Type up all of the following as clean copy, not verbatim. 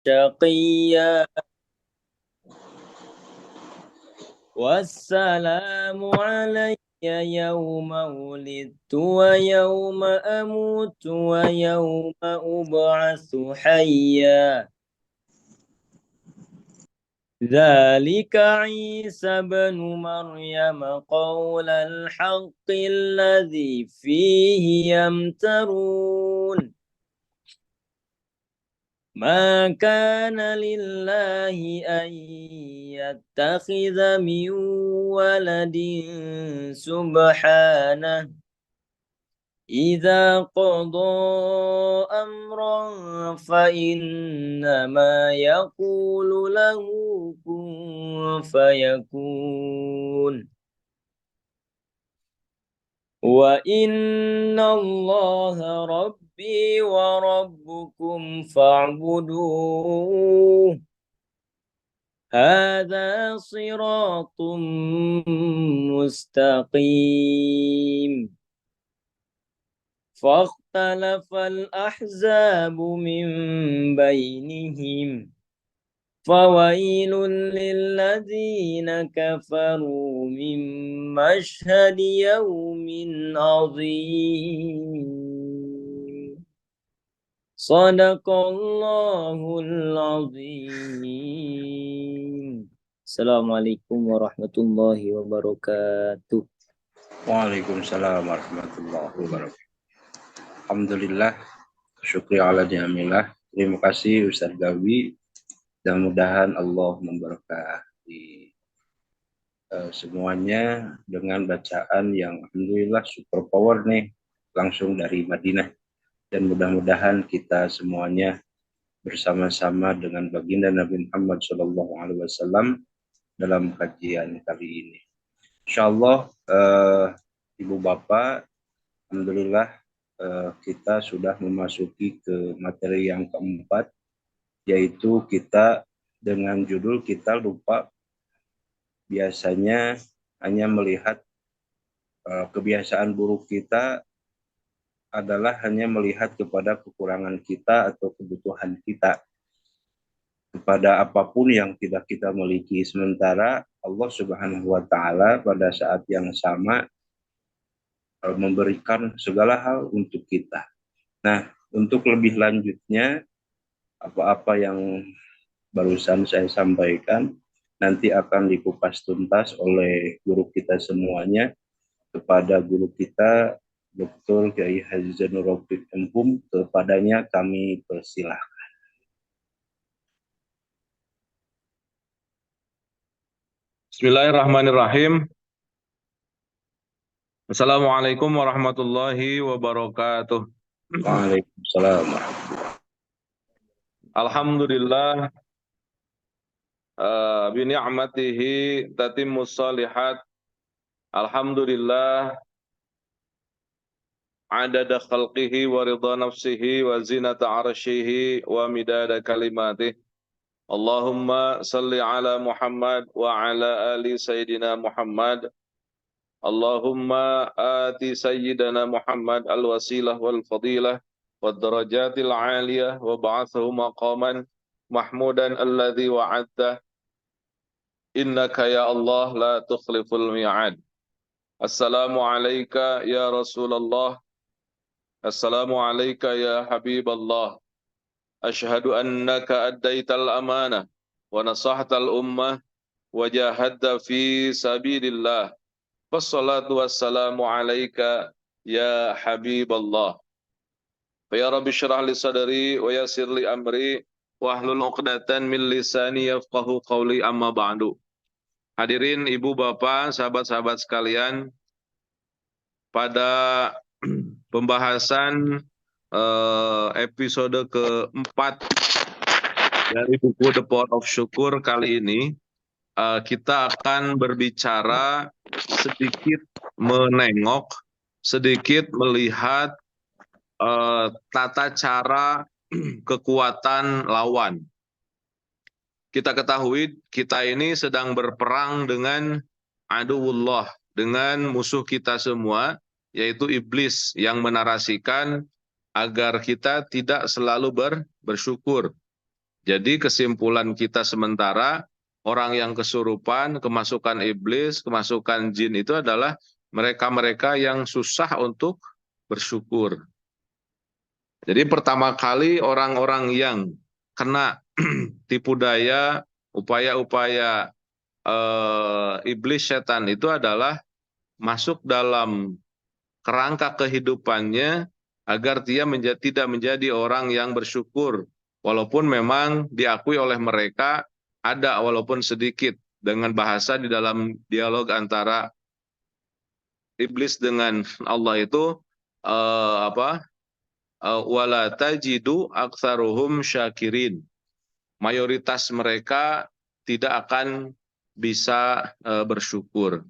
شقيا والسلام علي يوم ولدت ويوم أموت ويوم أبعث حيا ذلك عيسى بن مريم قول الحق الذي فيه يمترون ما كان لله أن يتخذ من ولد سبحانه إذا قضى أمرا فإنما يقول له كن فيكون وإن الله ربي وربكم فاعبدوه هذا صراط مستقيم فاختلف الأحزاب من بينهم فويل للذين كفروا من مشهد يوم عظيم صدق الله العظيم. Assalamualaikum warahmatullahi wabarakatuh. Waalaikumsalam warahmatullahi wabarakatuh. Alhamdulillah, syukri ala ni'amillah. Terima kasih Ustaz Gawi. Mudah-mudahan Allah memberkahi semuanya dengan bacaan yang alhamdulillah super power nih, langsung dari Madinah. Dan mudah-mudahan kita semuanya bersama-sama dengan baginda Nabi Muhammad SAW dalam kajian kali ini. Insyaallah, Ibu Bapak, alhamdulillah kita sudah memasuki ke materi yang keempat, yaitu kita dengan judul kita lupa biasanya hanya melihat kebiasaan buruk kita adalah hanya melihat kepada kekurangan kita atau kebutuhan kita kepada apapun yang tidak kita miliki, sementara Allah Subhanahu wa taala pada saat yang sama memberikan segala hal untuk kita. Nah, untuk lebih lanjutnya apa-apa yang barusan saya sampaikan nanti akan dikupas tuntas oleh guru kita semuanya. Kepada guru kita Dr. Kiai Haji Zainul Rafiq M.Hum, kepadanya kami persilahkan. Bismillahirrahmanirrahim. Assalamualaikum warahmatullahi wabarakatuh. Waalaikumsalam. Alhamdulillah, bi ni'matihi tatimmus shalihat. Alhamdulillah, adada khalqihi wa ridha nafsihi wa zinata arsyihi wa midada kalimatih. Allahumma salli ala Muhammad wa ala ali Sayyidina Muhammad. Allahumma ati Sayyidina Muhammad al-wasilah wal fadilah wad darajatil aliyah wa ba'athahu maqaman mahmudan alladhi wa'adta innaka ya Allah la tukhliful mi'ad. Assalamu alayka ya Rasulullah, assalamu alayka ya Habiballah. Ashhadu annaka addaital amanah wa nasahtal ummah wa jahadta fi sabilillah. Wassalatu wassalamu alayka ya Habiballah. Ya Rabbi syrah li sadri wa yassir li amri wahlul 'uqdatan min lisani yafqahu qawli, amma ba'du. Hadirin ibu bapak, sahabat-sahabat sekalian, pada pembahasan episode keempat dari buku The Power of Syukur kali ini, kita akan berbicara sedikit menengok, sedikit melihat tata cara kekuatan lawan. Kita ketahui kita ini sedang berperang dengan aduwullah, dengan musuh kita semua, yaitu iblis yang menarasikan agar kita tidak selalu bersyukur. Jadi kesimpulan kita sementara, orang yang kesurupan, kemasukan iblis, kemasukan jin itu adalah mereka-mereka yang susah untuk bersyukur. Jadi pertama kali orang-orang yang kena tipu daya, upaya-upaya iblis setan itu adalah masuk dalam kerangka kehidupannya agar dia tidak menjadi orang yang bersyukur. Walaupun memang diakui oleh mereka ada walaupun sedikit dengan bahasa di dalam dialog antara iblis dengan Allah itu wala tajidu aktsaruhum syakirin. Mayoritas mereka tidak akan bisa bersyukur.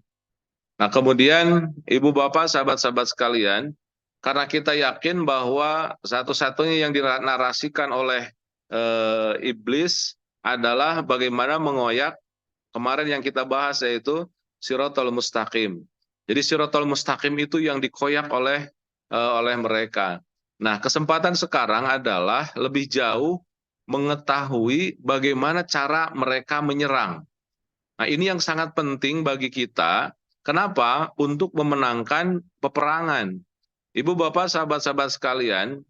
Nah, kemudian Ibu Bapak, sahabat-sahabat sekalian, karena kita yakin bahwa satu-satunya yang dinarasikan oleh iblis adalah bagaimana mengoyak kemarin yang kita bahas, yaitu Siratal Mustaqim. Jadi Siratal Mustaqim itu yang dikoyak oleh mereka. Nah, kesempatan sekarang adalah lebih jauh mengetahui bagaimana cara mereka menyerang. Nah, ini yang sangat penting bagi kita. Kenapa? Untuk memenangkan peperangan. Ibu, Bapak, sahabat-sahabat sekalian,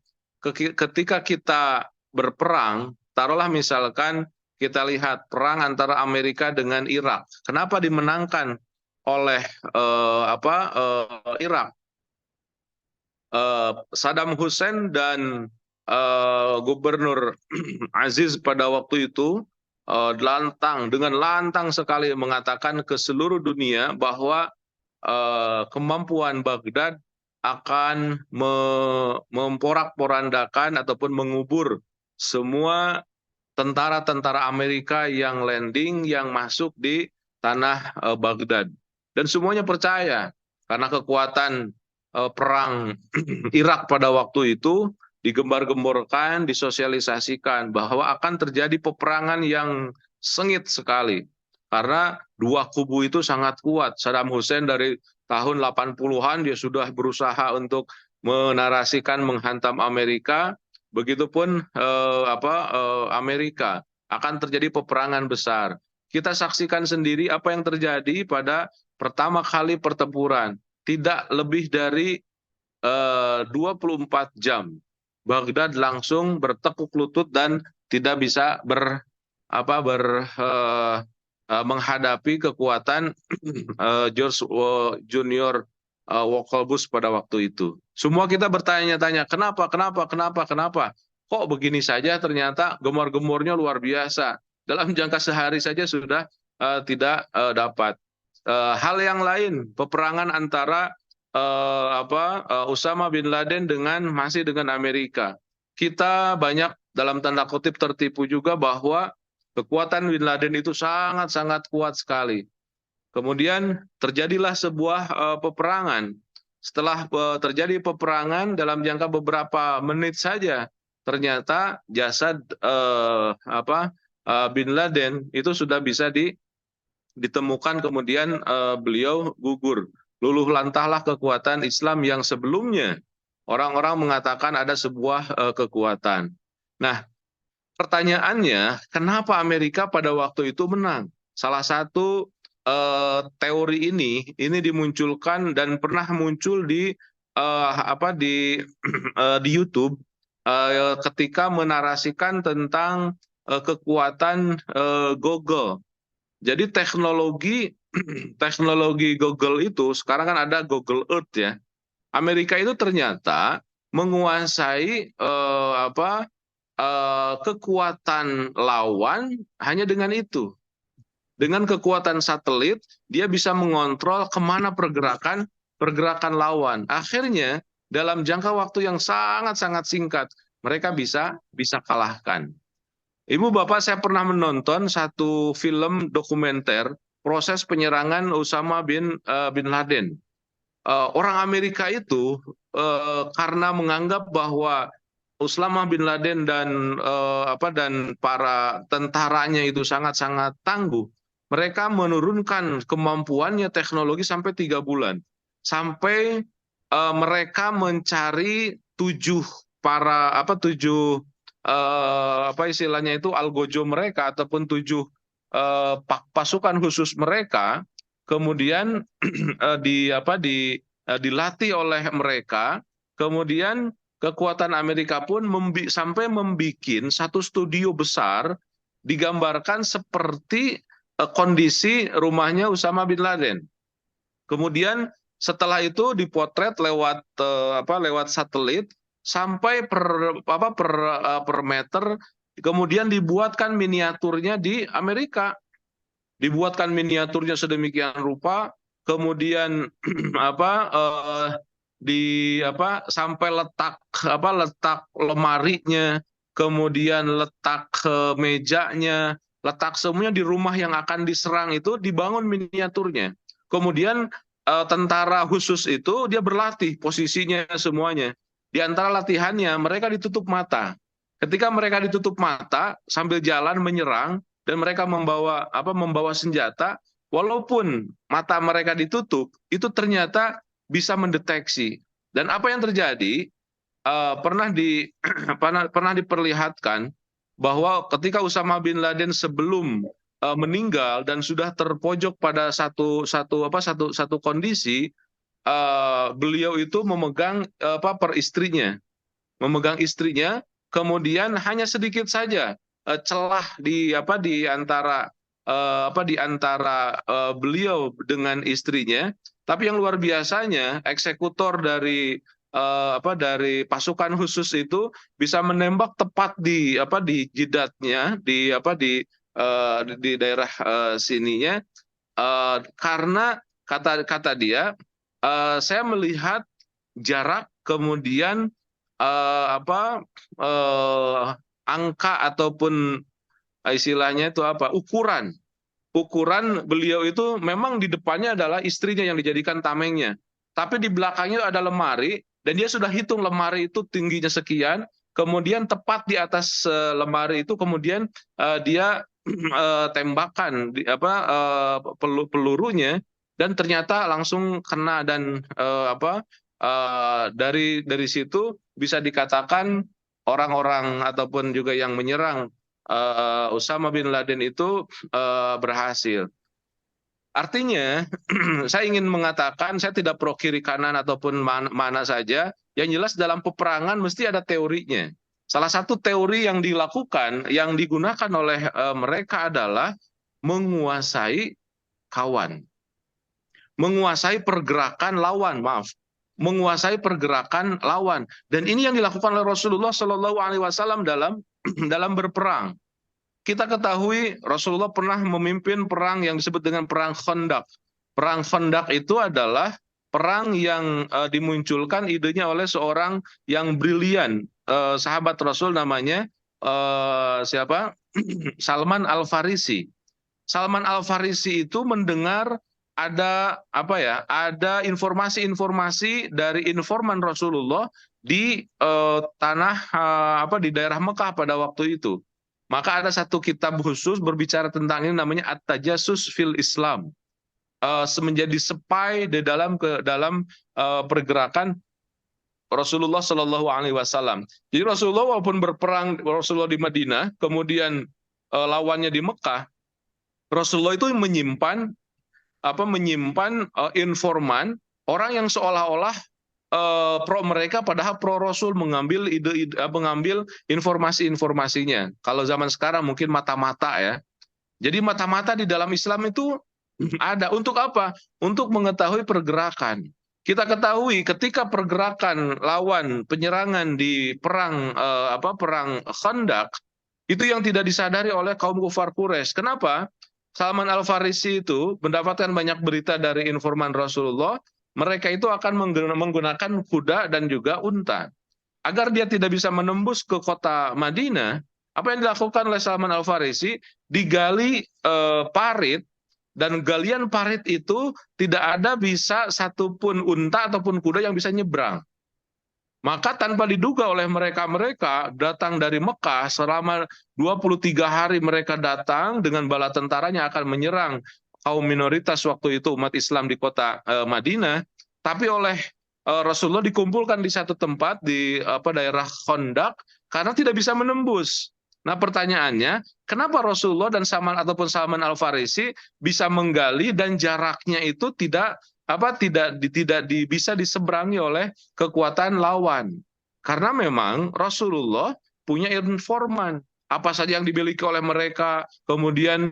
ketika kita berperang, taruhlah misalkan kita lihat perang antara Amerika dengan Irak. Kenapa dimenangkan oleh Irak? Saddam Hussein dan Gubernur Aziz pada waktu itu dengan lantang sekali mengatakan ke seluruh dunia bahwa kemampuan Baghdad akan memporak-porandakan ataupun mengubur semua tentara-tentara Amerika yang landing, yang masuk di tanah Baghdad. Dan semuanya percaya karena kekuatan perang Irak pada waktu itu digembar-gemborkan, disosialisasikan bahwa akan terjadi peperangan yang sengit sekali. Karena dua kubu itu sangat kuat. Saddam Hussein dari tahun 80-an dia sudah berusaha untuk menarasikan menghantam Amerika. Begitupun Amerika akan terjadi peperangan besar. Kita saksikan sendiri apa yang terjadi pada pertama kali pertempuran. Tidak lebih dari 24 jam. Baghdad langsung bertekuk lutut dan tidak bisa menghadapi kekuatan George Junior Walker-Bush pada waktu itu. Semua kita bertanya-tanya, kenapa? Kok begini saja ternyata gemor-gemornya luar biasa. Dalam jangka sehari saja sudah tidak dapat. Hal yang lain, peperangan antara Usama bin Laden masih dengan Amerika. Kita banyak dalam tanda kutip tertipu juga bahwa kekuatan bin Laden itu sangat-sangat kuat sekali. Kemudian terjadilah sebuah peperangan. Setelah terjadi peperangan dalam jangka beberapa menit saja, ternyata jasad bin Laden itu sudah bisa ditemukan, kemudian beliau gugur. Luluh lantahlah kekuatan Islam yang sebelumnya orang-orang mengatakan ada sebuah kekuatan. Nah, pertanyaannya, kenapa Amerika pada waktu itu menang? Salah satu teori ini dimunculkan dan pernah muncul di YouTube ketika menarasikan tentang kekuatan Google. Jadi teknologi Google itu sekarang kan ada Google Earth ya. Amerika itu ternyata menguasai kekuatan lawan hanya dengan itu. Dengan kekuatan satelit dia bisa mengontrol kemana pergerakan lawan. Akhirnya dalam jangka waktu yang sangat-sangat singkat mereka bisa kalahkan. Ibu, Bapak, saya pernah menonton satu film dokumenter proses penyerangan Usama bin Laden. Orang Amerika itu karena menganggap bahwa Usama bin Laden dan para tentaranya itu sangat-sangat tangguh, mereka menurunkan kemampuannya teknologi sampai 3 bulan. Sampai mereka mencari 7 apa istilahnya itu algojo mereka ataupun 7 pasukan khusus mereka, kemudian dilatih oleh mereka, kemudian kekuatan Amerika pun sampai membuat satu studio besar digambarkan seperti kondisi rumahnya Usama bin Laden. Kemudian setelah itu dipotret lewat lewat satelit sampai per meter, kemudian dibuatkan miniaturnya di Amerika. Dibuatkan miniaturnya sedemikian rupa, kemudian sampai letak lemarinya, kemudian letak mejanya, letak semuanya di rumah yang akan diserang itu dibangun miniaturnya. Kemudian tentara khusus itu dia berlatih posisinya semuanya. Di antara latihannya mereka ditutup mata. Ketika mereka ditutup mata sambil jalan menyerang dan mereka membawa senjata, walaupun mata mereka ditutup, itu ternyata bisa mendeteksi. Dan apa yang terjadi pernah diperlihatkan bahwa ketika Usama bin Laden sebelum meninggal dan sudah terpojok pada satu kondisi, beliau itu memegang memegang istrinya, kemudian hanya sedikit saja celah di antara beliau dengan istrinya, tapi yang luar biasanya eksekutor dari pasukan khusus itu bisa menembak tepat di jidatnya, di daerah sininya, karena kata dia, saya melihat jarak, kemudian angka ataupun istilahnya itu ukuran beliau itu memang di depannya adalah istrinya yang dijadikan tamengnya, tapi di belakangnya ada lemari dan dia sudah hitung lemari itu tingginya sekian, kemudian tepat di atas lemari itu kemudian dia tembakan pelurunya dan ternyata langsung kena, dan dari situ bisa dikatakan orang-orang ataupun juga yang menyerang Usama bin Laden itu berhasil. Artinya, saya ingin mengatakan saya tidak pro kiri kanan ataupun mana saja. Yang jelas dalam peperangan mesti ada teorinya. Salah satu teori yang dilakukan, yang digunakan oleh mereka adalah menguasai kawan, menguasai pergerakan lawan, menguasai pergerakan lawan. Dan ini yang dilakukan oleh Rasulullah Shallallahu Alaihi Wasallam dalam berperang. Kita ketahui Rasulullah pernah memimpin perang yang disebut dengan perang Khandaq. Perang Khandaq itu adalah perang yang dimunculkan idenya oleh seorang yang brilian, sahabat Rasul, namanya siapa? Salman Al-Farisi. Salman Al-Farisi itu mendengar ada ada informasi-informasi dari informan Rasulullah di di daerah Mekah pada waktu itu. Maka ada satu kitab khusus berbicara tentang ini, namanya At-Tajassus fil Islam. Menjadi spy di dalam pergerakan Rasulullah Shallallahu Alaihi Wasallam. Jadi Rasulullah walaupun berperang, Rasulullah di Madinah, kemudian lawannya di Mekah, Rasulullah itu menyimpan informan, orang yang seolah-olah pro mereka, padahal pro Rasul, mengambil mengambil informasi-informasinya. Kalau zaman sekarang mungkin mata-mata ya. Jadi mata-mata di dalam Islam itu ada untuk apa? Untuk mengetahui pergerakan. Kita ketahui ketika pergerakan lawan penyerangan di perang Khandaq itu yang tidak disadari oleh kaum kufar Quraisy. Kenapa? Salman Al-Farisi itu mendapatkan banyak berita dari informan Rasulullah. Mereka itu akan menggunakan kuda dan juga unta. Agar dia tidak bisa menembus ke kota Madinah, apa yang dilakukan oleh Salman Al-Farisi? Digali parit, dan galian parit itu tidak ada bisa satupun unta ataupun kuda yang bisa nyebrang. Maka tanpa diduga oleh mereka datang dari Mekah, selama 23 hari mereka datang dengan bala tentaranya akan menyerang kaum minoritas waktu itu umat Islam di kota Madinah, tapi oleh Rasulullah dikumpulkan di satu tempat di daerah Khandaq, karena tidak bisa menembus. Nah, pertanyaannya, kenapa Rasulullah dan Salman Al-Farisi bisa menggali dan jaraknya itu tidak bisa diseberangi oleh kekuatan lawan? Karena memang Rasulullah punya informan apa saja yang dimiliki oleh mereka, kemudian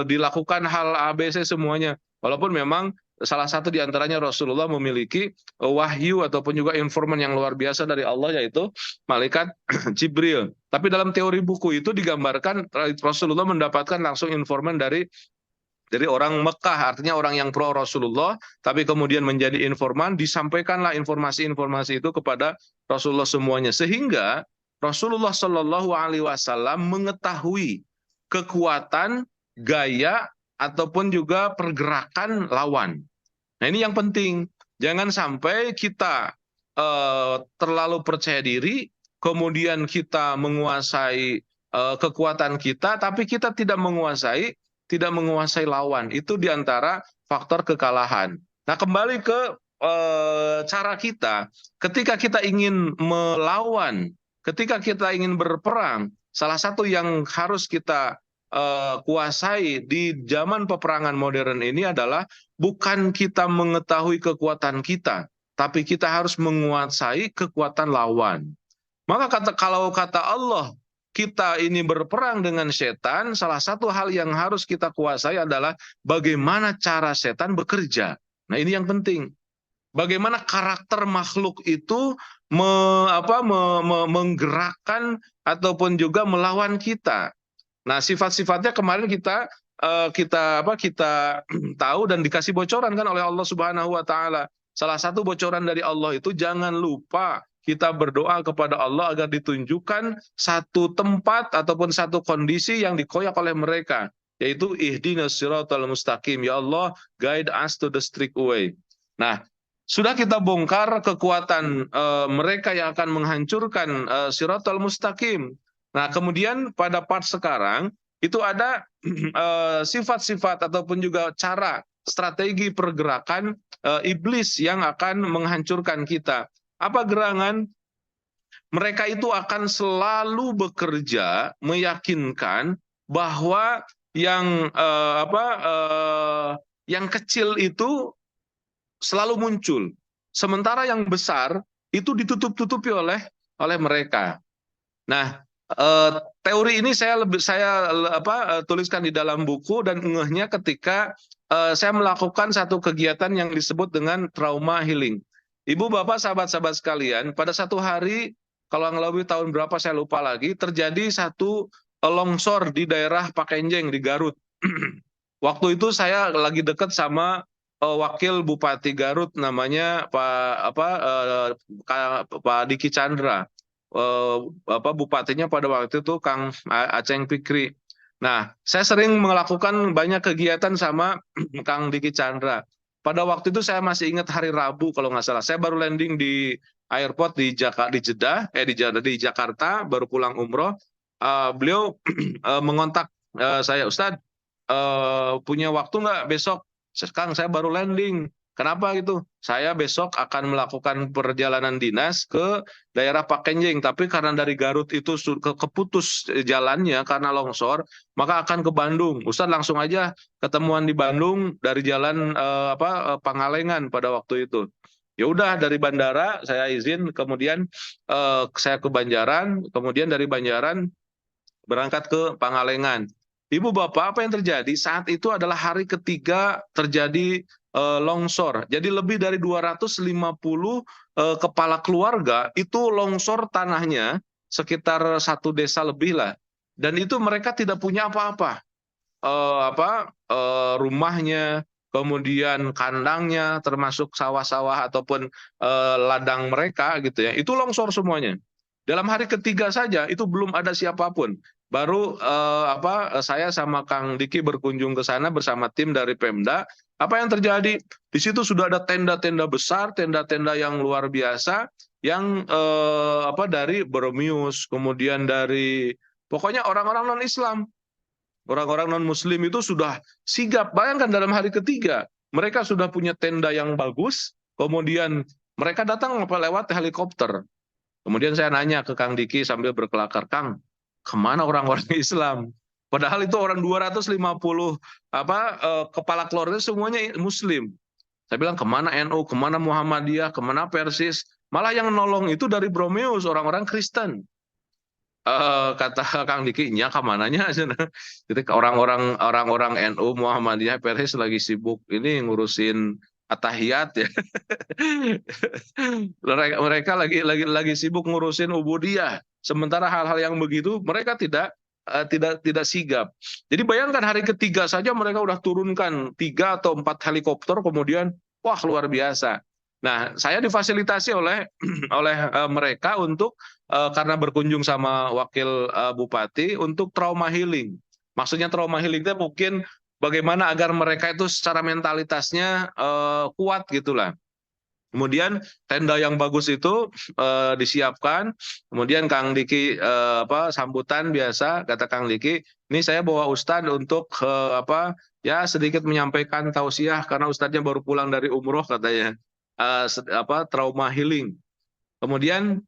dilakukan hal ABC semuanya. Walaupun memang salah satu di antaranya Rasulullah memiliki wahyu ataupun juga informan yang luar biasa dari Allah, yaitu malaikat Jibril. Tapi dalam teori buku itu digambarkan Rasulullah mendapatkan langsung informan dari orang Mekah, artinya orang yang pro Rasulullah, tapi kemudian menjadi informan, disampaikanlah informasi-informasi itu kepada Rasulullah semuanya. Sehingga Rasulullah Shallallahu Alaihi Wasallam mengetahui kekuatan, gaya, ataupun juga pergerakan lawan. Nah, ini yang penting. Jangan sampai kita terlalu percaya diri, kemudian kita menguasai kekuatan kita, tapi kita tidak menguasai lawan. Itu diantara faktor kekalahan. Nah, kembali ke cara kita. Ketika kita ingin melawan, ketika kita ingin berperang, salah satu yang harus kita kuasai di zaman peperangan modern ini adalah bukan kita mengetahui kekuatan kita, tapi kita harus menguasai kekuatan lawan. Maka kalau kata Allah, kita ini berperang dengan setan, salah satu hal yang harus kita kuasai adalah bagaimana cara setan bekerja. Nah, ini yang penting. Bagaimana karakter makhluk itu menggerakkan ataupun juga melawan kita. Nah, sifat-sifatnya kemarin kita tahu dan dikasih bocoran kan oleh Allah Subhanahu wa taala. Salah satu bocoran dari Allah itu, jangan lupa kita berdoa kepada Allah agar ditunjukkan satu tempat ataupun satu kondisi yang dikoyak oleh mereka, yaitu ihdinas siratal mustaqim, ya Allah guide us to the straight way. Nah, sudah kita bongkar kekuatan mereka yang akan menghancurkan siratal mustaqim. Nah, kemudian pada part sekarang itu ada sifat-sifat ataupun juga cara strategi pergerakan iblis yang akan menghancurkan kita. Apa gerangan? Mereka itu akan selalu bekerja meyakinkan bahwa yang kecil itu selalu muncul, sementara yang besar itu ditutup-tutupi oleh mereka. Nah, teori ini saya tuliskan di dalam buku, dan ngehnya ketika saya melakukan satu kegiatan yang disebut dengan trauma healing. Ibu, bapak, sahabat-sahabat sekalian, pada satu hari, kalau lebih tahun berapa saya lupa lagi, terjadi satu longsor di daerah Pakenjeng di Garut. Waktu itu saya lagi dekat sama wakil Bupati Garut, namanya Pak Diki Chandra. Bupatinya pada waktu itu Kang Aceng Fikri. Nah, saya sering melakukan banyak kegiatan sama Kang Diki Chandra. Pada waktu itu saya masih ingat hari Rabu kalau nggak salah. Saya baru landing di airport di Jakarta, baru pulang umroh. Beliau mengontak saya, Ustadz, punya waktu nggak besok? Kang, saya baru landing. Kenapa gitu? Saya besok akan melakukan perjalanan dinas ke daerah Pakenjeng, tapi karena dari Garut itu keputus jalannya karena longsor, maka akan ke Bandung. Ustadz, langsung aja ketemuan di Bandung dari jalan Pangalengan pada waktu itu. Ya udah, dari bandara saya izin, kemudian saya ke Banjaran, kemudian dari Banjaran berangkat ke Pangalengan. Ibu, bapak, apa yang terjadi? Saat itu adalah hari ketiga terjadi longsor. Jadi lebih dari 250 kepala keluarga itu longsor tanahnya, sekitar satu desa lebih lah. Dan itu mereka tidak punya apa-apa. Rumahnya, kemudian kandangnya, termasuk sawah-sawah ataupun ladang mereka gitu ya. Itu longsor semuanya. Dalam hari ketiga saja itu belum ada siapapun. Baru saya sama Kang Diki berkunjung ke sana bersama tim dari Pemda. Apa yang terjadi? Di situ sudah ada tenda-tenda besar, tenda-tenda yang luar biasa, yang dari Burmese, kemudian dari pokoknya orang-orang non-Islam, orang-orang non-Muslim itu sudah sigap. Bayangkan dalam hari ketiga mereka sudah punya tenda yang bagus, kemudian mereka datang lewat helikopter. Kemudian saya nanya ke Kang Diki sambil berkelakar, Kang, kemana orang-orang Islam? Padahal itu orang 250 kepala keluarga semuanya Muslim. Saya bilang kemana NU, kemana Muhammadiyah, kemana Persis. Malah yang nolong itu dari Bromeus, orang-orang Kristen. Kata Kang Diki, nya kemananya? Jadi orang-orang NU, Muhammadiyah, Persis lagi sibuk ini ngurusin atahiyat ya. Mereka lagi sibuk ngurusin ubudiyah. Sementara hal-hal yang begitu mereka tidak sigap. Jadi bayangkan hari ketiga saja mereka udah turunkan 3 atau 4 helikopter, kemudian wah luar biasa. Nah, saya difasilitasi oleh mereka untuk karena berkunjung sama wakil bupati untuk trauma healing. Maksudnya trauma healing itu mungkin bagaimana agar mereka itu secara mentalitasnya kuat gitulah. Kemudian tenda yang bagus itu disiapkan. Kemudian Kang Diki sambutan biasa, kata Kang Diki, ini saya bawa Ustadz untuk ya sedikit menyampaikan tausiah karena Ustadznya baru pulang dari umroh katanya, trauma healing. Kemudian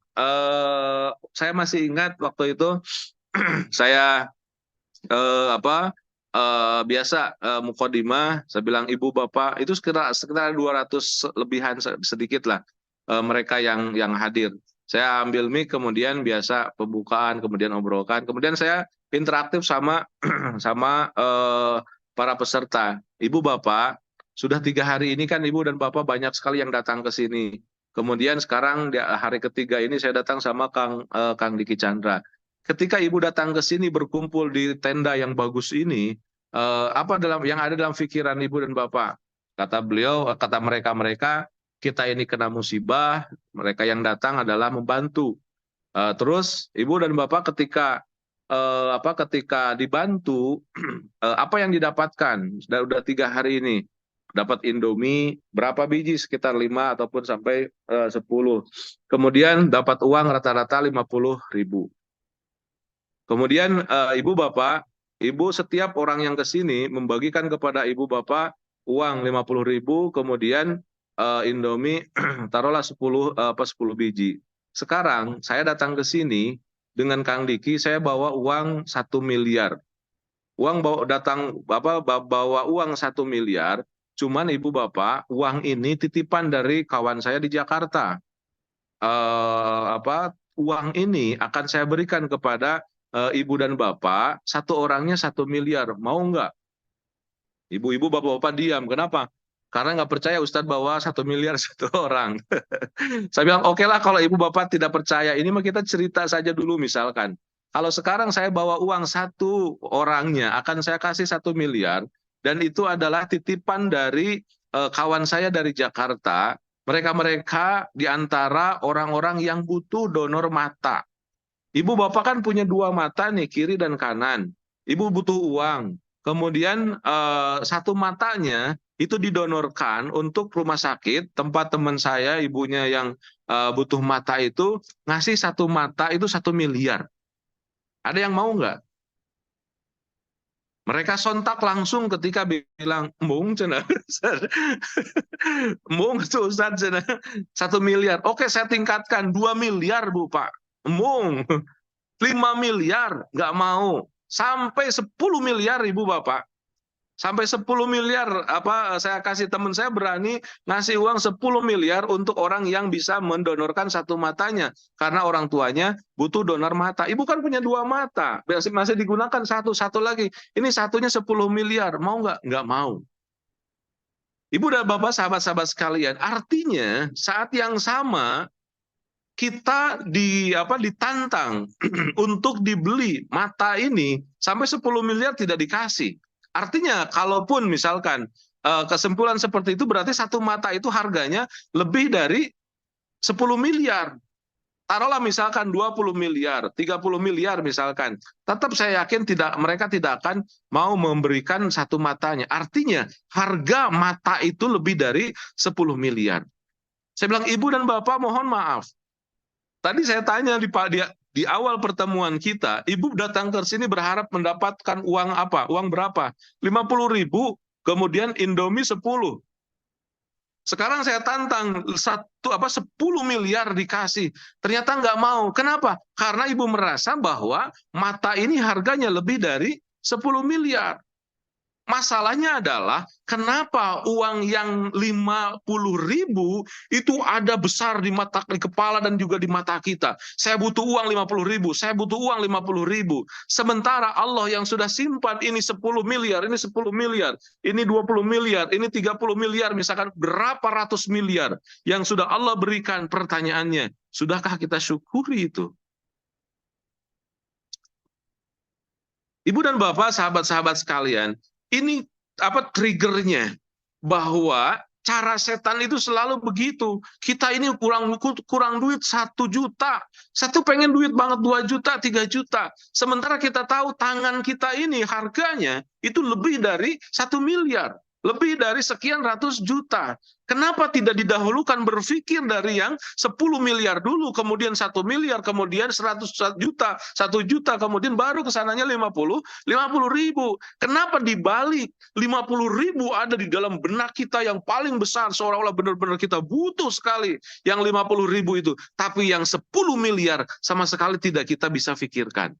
saya masih ingat waktu itu saya biasa mukodimah, saya bilang ibu bapak itu sekitar 200 lebihan sedikit lah mereka yang hadir. Saya ambil mic, kemudian biasa pembukaan, kemudian obrolkan, kemudian saya interaktif sama para peserta. Ibu bapak, sudah 3 hari ini kan ibu dan bapak banyak sekali yang datang ke sini. Kemudian sekarang di hari ketiga ini saya datang sama Kang Diki Chandra. Ketika ibu datang ke sini berkumpul di tenda yang bagus ini, apa yang ada dalam pikiran ibu dan bapak? Kata beliau, kata mereka, kita ini kena musibah, mereka yang datang adalah membantu. Terus ibu dan bapak ketika dibantu, apa yang didapatkan? Sudah 3 hari ini. Dapat Indomie berapa biji, sekitar 5 ataupun sampai 10. Kemudian dapat uang rata-rata 50.000. Kemudian ibu bapak, ibu setiap orang yang ke sini membagikan kepada ibu bapak uang 50.000, kemudian Indomie taruhlah 10 biji. Sekarang saya datang ke sini dengan Kang Diki, saya bawa uang 1 miliar. Bawa uang 1 miliar. Cuman ibu bapak, uang ini titipan dari kawan saya di Jakarta. Uang ini akan saya berikan kepada ibu dan bapak, 1 orangnya 1 miliar. Mau nggak? Ibu-ibu, bapak-bapak diam. Kenapa? Karena nggak percaya Ustadz bawa 1 miliar 1 orang. Saya bilang, oke lah kalau ibu bapak tidak percaya. Ini mah kita cerita saja dulu misalkan. Kalau sekarang saya bawa uang 1 orangnya, akan saya kasih 1 miliar. Dan itu adalah titipan dari kawan saya dari Jakarta. Mereka di antara orang-orang yang butuh donor mata. Ibu bapak kan punya 2 mata nih, kiri dan kanan. Ibu butuh uang. Kemudian 1 matanya itu didonorkan untuk rumah sakit. Tempat teman saya, ibunya yang butuh mata itu, ngasih 1 mata itu 1 miliar. Ada yang mau nggak? Mereka sontak langsung ketika bilang, embung cina. Embung itu Ustaz cina. 1 miliar. Oke, saya tingkatkan 2 miliar Bu Pak. Embung. 5 miliar nggak mau. Sampai 10 miliar Ibu Bapak. Sampai 10 miliar saya kasih, teman saya berani ngasih uang 10 miliar untuk orang yang bisa mendonorkan 1 matanya karena orang tuanya butuh donor mata. Ibu kan punya 2 mata, masih digunakan satu lagi. Ini satunya 10 miliar, mau nggak? Nggak mau. Ibu dan Bapak, sahabat-sahabat sekalian, artinya saat yang sama kita ditantang untuk dibeli mata ini sampai 10 miliar tidak dikasih. Artinya kalaupun misalkan kesimpulan seperti itu berarti 1 mata itu harganya lebih dari 10 miliar. Taruhlah misalkan 20 miliar, 30 miliar misalkan. Tetap saya yakin mereka tidak akan mau memberikan 1 matanya. Artinya harga mata itu lebih dari 10 miliar. Saya bilang, Ibu dan Bapak mohon maaf. Tadi saya tanya di awal pertemuan kita, Ibu datang ke sini berharap mendapatkan uang apa? Uang berapa? 50.000, kemudian Indomie 10. Sekarang saya tantang 10 miliar dikasih. Ternyata nggak mau. Kenapa? Karena ibu merasa bahwa mata ini harganya lebih dari 10 miliar. Masalahnya adalah kenapa uang yang 50.000 itu ada besar di kepala dan juga di mata kita. Saya butuh uang 50.000, saya butuh uang 50.000. Sementara Allah yang sudah simpan ini 10 miliar, ini 10 miliar, ini 20 miliar, ini 30 miliar, misalkan berapa ratus miliar yang sudah Allah berikan. Pertanyaannya, sudahkah kita syukuri itu? Ibu dan Bapak, sahabat-sahabat sekalian, ini apa triggernya? Bahwa cara setan itu selalu begitu. Kita ini kurang duit 1 juta. Satu pengen duit banget 2 juta, 3 juta. Sementara kita tahu tangan kita ini harganya itu lebih dari 1 miliar. Lebih dari sekian ratus juta. Kenapa tidak didahulukan berpikir dari yang 10 miliar dulu, kemudian 1 miliar, kemudian 100 juta, 1 juta, kemudian baru kesananya 50 ribu. Kenapa dibalik? 50 ribu ada di dalam benak kita yang paling besar, seolah-olah benar-benar kita butuh sekali yang 50 ribu itu. Tapi yang 10 miliar sama sekali tidak kita bisa pikirkan.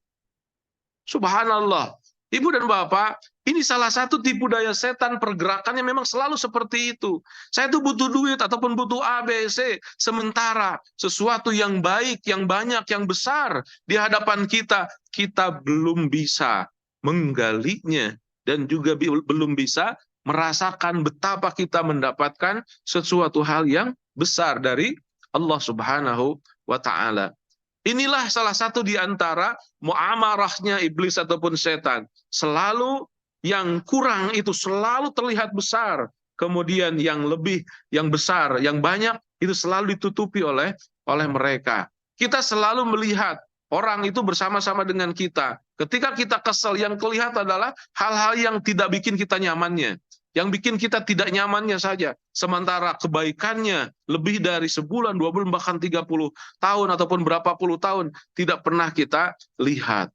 Subhanallah. Ibu dan Bapak, ini salah satu tipu daya setan, pergerakannya memang selalu seperti itu. Saya tuh butuh duit ataupun butuh A, B, C. Sementara sesuatu yang baik, yang banyak, yang besar di hadapan kita, kita belum bisa menggalinya dan juga belum bisa merasakan betapa kita mendapatkan sesuatu hal yang besar dari Allah Subhanahu wa Ta'ala. Inilah salah satu di antara muamarahnya iblis ataupun setan. Selalu yang kurang itu selalu terlihat besar. Kemudian yang lebih, yang besar, yang banyak itu selalu ditutupi oleh mereka. Kita selalu melihat orang itu bersama-sama dengan kita. Ketika kita kesel, yang kelihatan adalah hal-hal yang tidak bikin kita nyamannya. Yang bikin kita tidak nyamannya saja. Sementara kebaikannya lebih dari sebulan, 2 bulan, bahkan 30 tahun ataupun berapa puluh tahun tidak pernah kita lihat.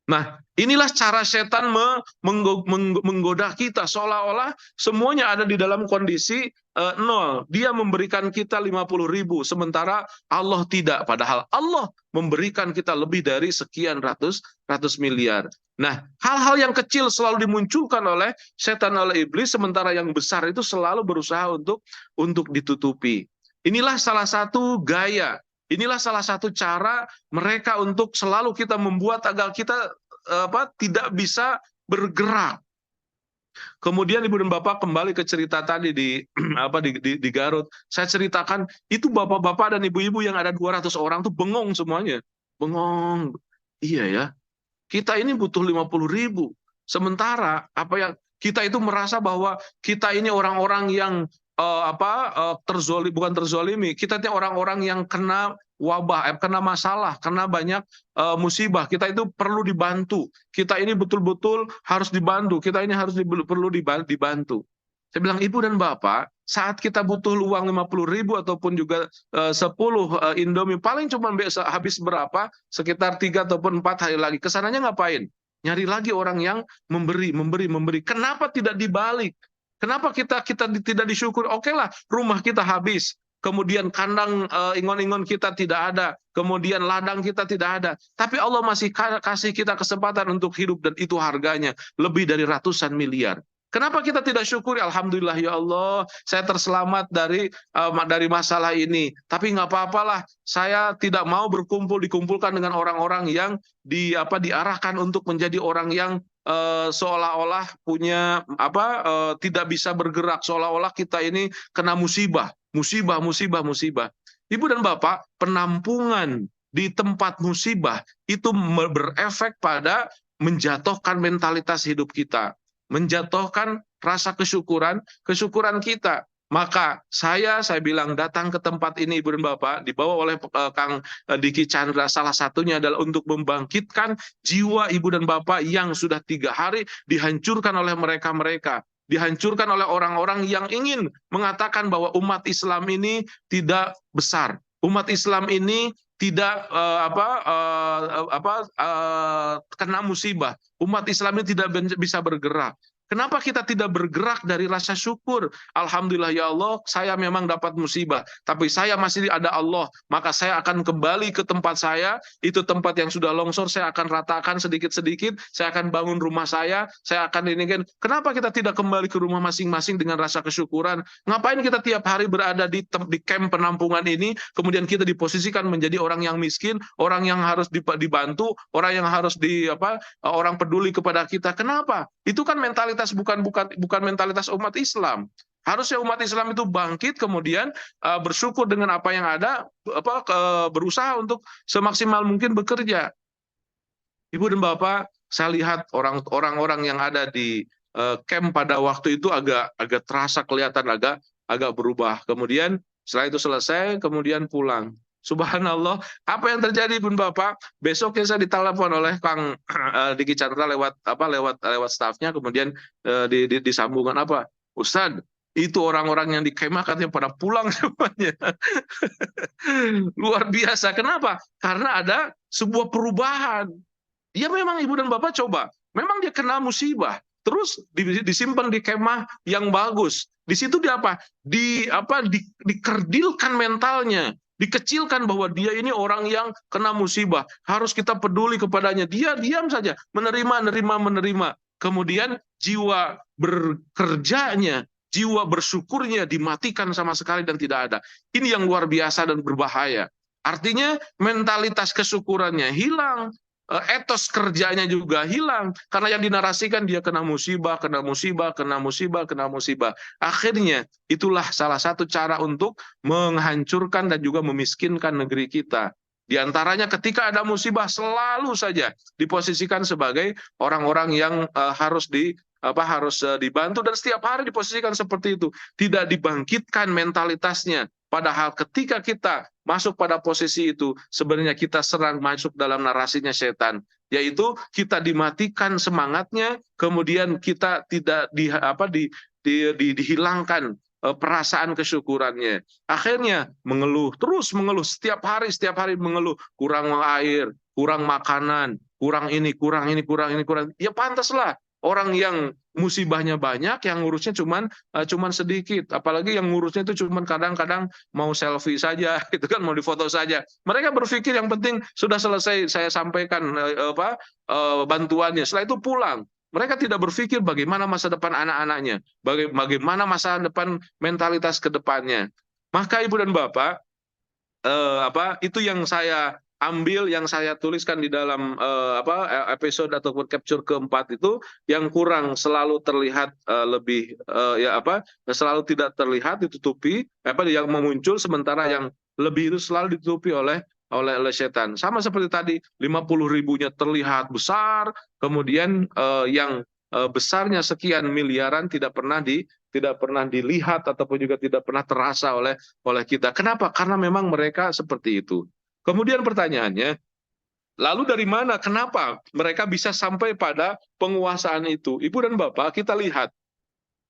Nah, inilah cara setan menggoda kita. Seolah-olah semuanya ada di dalam kondisi nol. Dia memberikan kita 50 ribu, sementara Allah tidak. Padahal Allah memberikan kita lebih dari sekian ratus miliar. Nah, hal-hal yang kecil selalu dimunculkan oleh setan, oleh iblis, sementara yang besar itu selalu berusaha untuk ditutupi. Inilah salah satu gaya. Inilah salah satu cara mereka untuk selalu kita membuat agar kita tidak bisa bergerak. Kemudian Ibu dan Bapak kembali ke cerita tadi di Garut. Saya ceritakan itu bapak-bapak dan ibu-ibu yang ada 200 orang tuh bengong semuanya. Bengong. Iya ya. Kita ini butuh 50 ribu. Sementara kita itu merasa bahwa kita ini orang-orang yang bukan terzolimi. Kita ini orang-orang yang kena wabah, kena masalah, kena banyak musibah. Kita itu perlu dibantu. Kita ini betul-betul harus dibantu. Kita ini perlu dibantu. Saya bilang, Ibu dan Bapak, saat kita butuh uang 50 ribu ataupun juga 10 Indomie, paling cuma habis berapa? Sekitar 3 ataupun 4 hari lagi. Kesananya ngapain? Nyari lagi orang yang memberi. Kenapa tidak dibalik? Kenapa kita tidak disyukur? Oke lah, rumah kita habis. Kemudian kandang ingon-ingon kita tidak ada. Kemudian ladang kita tidak ada. Tapi Allah masih kasih kita kesempatan untuk hidup, dan itu harganya lebih dari ratusan miliar. Kenapa kita tidak syukuri? Alhamdulillah ya Allah, saya terselamat dari masalah ini. Tapi nggak apa-apalah, saya tidak mau dikumpulkan dengan orang-orang yang diarahkan untuk menjadi orang yang seolah-olah punya tidak bisa bergerak, seolah-olah kita ini kena musibah. Ibu dan Bapak, penampungan di tempat musibah itu berefek pada menjatuhkan mentalitas hidup kita, menjatuhkan rasa kesyukuran kita. Maka saya bilang, datang ke tempat ini Ibu dan Bapak, dibawa oleh Kang Diki Chandra, salah satunya adalah untuk membangkitkan jiwa Ibu dan Bapak yang sudah 3 hari dihancurkan oleh mereka. Dihancurkan oleh orang-orang yang ingin mengatakan bahwa umat Islam ini tidak besar. Umat Islam ini tidak kena musibah. Umat Islam ini tidak bisa bergerak. Kenapa kita tidak bergerak dari rasa syukur? Alhamdulillah ya Allah, saya memang dapat musibah, tapi saya masih ada Allah, maka saya akan kembali ke tempat saya, itu tempat yang sudah longsor, saya akan ratakan sedikit-sedikit, saya akan bangun rumah saya akan ini kan. Kenapa kita tidak kembali ke rumah masing-masing dengan rasa kesyukuran? Ngapain kita tiap hari berada di camp penampungan ini, kemudian kita diposisikan menjadi orang yang miskin, orang yang harus dibantu, orang yang harus orang peduli kepada kita. Kenapa? Itu kan mentalitas bukan mentalitas umat Islam. Harusnya umat Islam itu bangkit, kemudian bersyukur dengan apa yang ada, berusaha untuk semaksimal mungkin bekerja. Ibu dan Bapak, saya lihat orang-orang yang ada di camp pada waktu itu agak terasa kelihatan agak berubah. Kemudian setelah itu selesai, kemudian pulang. Subhanallah, apa yang terjadi Bun Bapak? Besoknya saya ditelepon oleh Kang Diki Chandra lewat stafnya, kemudian disambungan apa? Ustadz, itu orang-orang yang di kemah katanya pada pulang semuanya. Luar biasa. Kenapa? Karena ada sebuah perubahan. Ya memang Ibu dan Bapak coba, memang dia kena musibah, terus disimpan di kemah yang bagus. Di situ dikerdilkan mentalnya, dikecilkan bahwa dia ini orang yang kena musibah, harus kita peduli kepadanya. Dia diam saja, menerima. Kemudian jiwa bekerjanya, jiwa bersyukurnya dimatikan sama sekali dan tidak ada. Ini yang luar biasa dan berbahaya. Artinya mentalitas kesyukurannya hilang, etos kerjanya juga hilang, karena yang dinarasikan dia kena musibah. Akhirnya itulah salah satu cara untuk menghancurkan dan juga memiskinkan negeri kita. Di antaranya ketika ada musibah selalu saja diposisikan sebagai orang-orang yang harus dibantu, dan setiap hari diposisikan seperti itu, tidak dibangkitkan mentalitasnya. Padahal ketika kita masuk pada posisi itu, sebenarnya kita serang masuk dalam narasinya setan, yaitu kita dimatikan semangatnya, kemudian kita tidak dihilangkan perasaan kesyukurannya. Akhirnya terus mengeluh, setiap hari mengeluh, kurang air, kurang makanan, kurang ini. Ya pantaslah orang yang musibahnya banyak, yang ngurusnya cuman sedikit. Apalagi yang ngurusnya itu cuman kadang-kadang mau selfie saja, itu kan mau difoto saja. Mereka berpikir yang penting sudah selesai saya sampaikan bantuannya, setelah itu pulang. Mereka tidak berpikir bagaimana masa depan anak-anaknya, bagaimana masa depan mentalitas ke depannya. Maka Ibu dan Bapak, itu yang saya ambil, yang saya tuliskan di dalam episode ataupun capture keempat itu, yang kurang selalu terlihat selalu tidak terlihat ditutupi, yang muncul, sementara yang lebih itu selalu ditutupi oleh setan. Sama seperti tadi, 50.000-nya terlihat besar, kemudian yang besarnya sekian miliaran tidak pernah dilihat ataupun juga tidak pernah terasa oleh kita. Kenapa? Karena memang mereka seperti itu. Kemudian pertanyaannya, lalu dari mana, kenapa mereka bisa sampai pada penguasaan itu? Ibu dan Bapak, kita lihat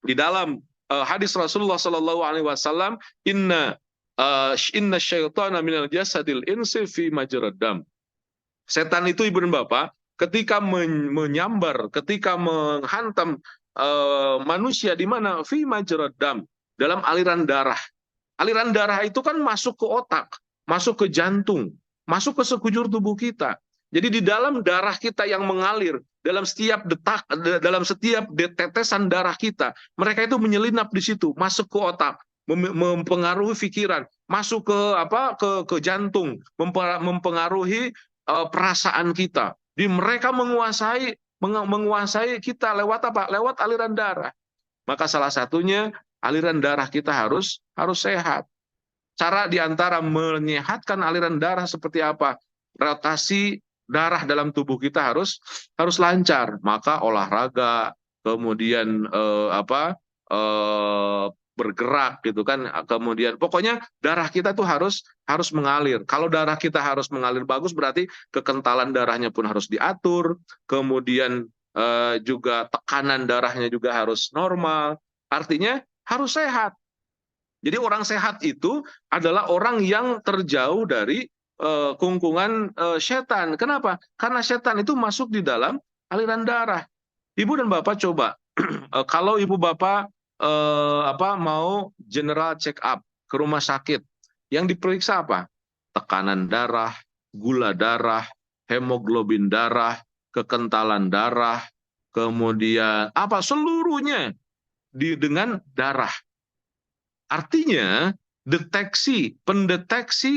di dalam hadis Rasulullah SAW, inna syaitana minal jasadil insi fi majrad dam. Setan itu, Ibu dan Bapak, ketika menyambar, ketika menghantam manusia di mana fi majrad dam, dalam aliran darah. Aliran darah itu kan masuk ke otak, masuk ke jantung, masuk ke sekujur tubuh kita. Jadi di dalam darah kita yang mengalir, dalam setiap tetesan darah kita, mereka itu menyelinap di situ, masuk ke otak, mempengaruhi pikiran, masuk ke jantung, mempengaruhi perasaan kita. Di mereka menguasai kita lewat apa? Lewat aliran darah. Maka salah satunya aliran darah kita harus sehat. Cara diantara menyehatkan aliran darah seperti apa? Rotasi darah dalam tubuh kita harus lancar. Maka olahraga, kemudian bergerak gitu kan. Kemudian pokoknya darah kita tuh harus mengalir. Kalau darah kita harus mengalir bagus, berarti kekentalan darahnya pun harus diatur. Kemudian juga tekanan darahnya juga harus normal. Artinya harus sehat. Jadi orang sehat itu adalah orang yang terjauh dari kungkungan setan. Kenapa? Karena setan itu masuk di dalam aliran darah. Ibu dan Bapak coba, kalau ibu bapak mau general check up ke rumah sakit, yang diperiksa apa? Tekanan darah, gula darah, hemoglobin darah, kekentalan darah, kemudian apa seluruhnya dengan darah. Artinya pendeteksi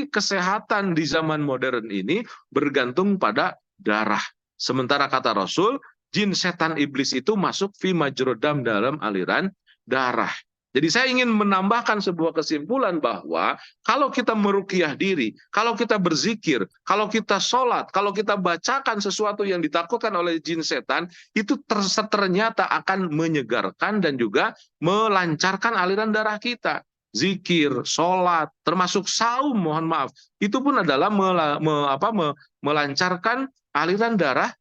kesehatan di zaman modern ini bergantung pada darah. Sementara kata Rasul, jin, setan, iblis itu masuk fi majrodam, dalam aliran darah. Jadi saya ingin menambahkan sebuah kesimpulan bahwa kalau kita meruqyah diri, kalau kita berzikir, kalau kita sholat, kalau kita bacakan sesuatu yang ditakutkan oleh jin setan, itu ternyata akan menyegarkan dan juga melancarkan aliran darah kita. Zikir, sholat, termasuk saum, mohon maaf, itu pun adalah melancarkan aliran darah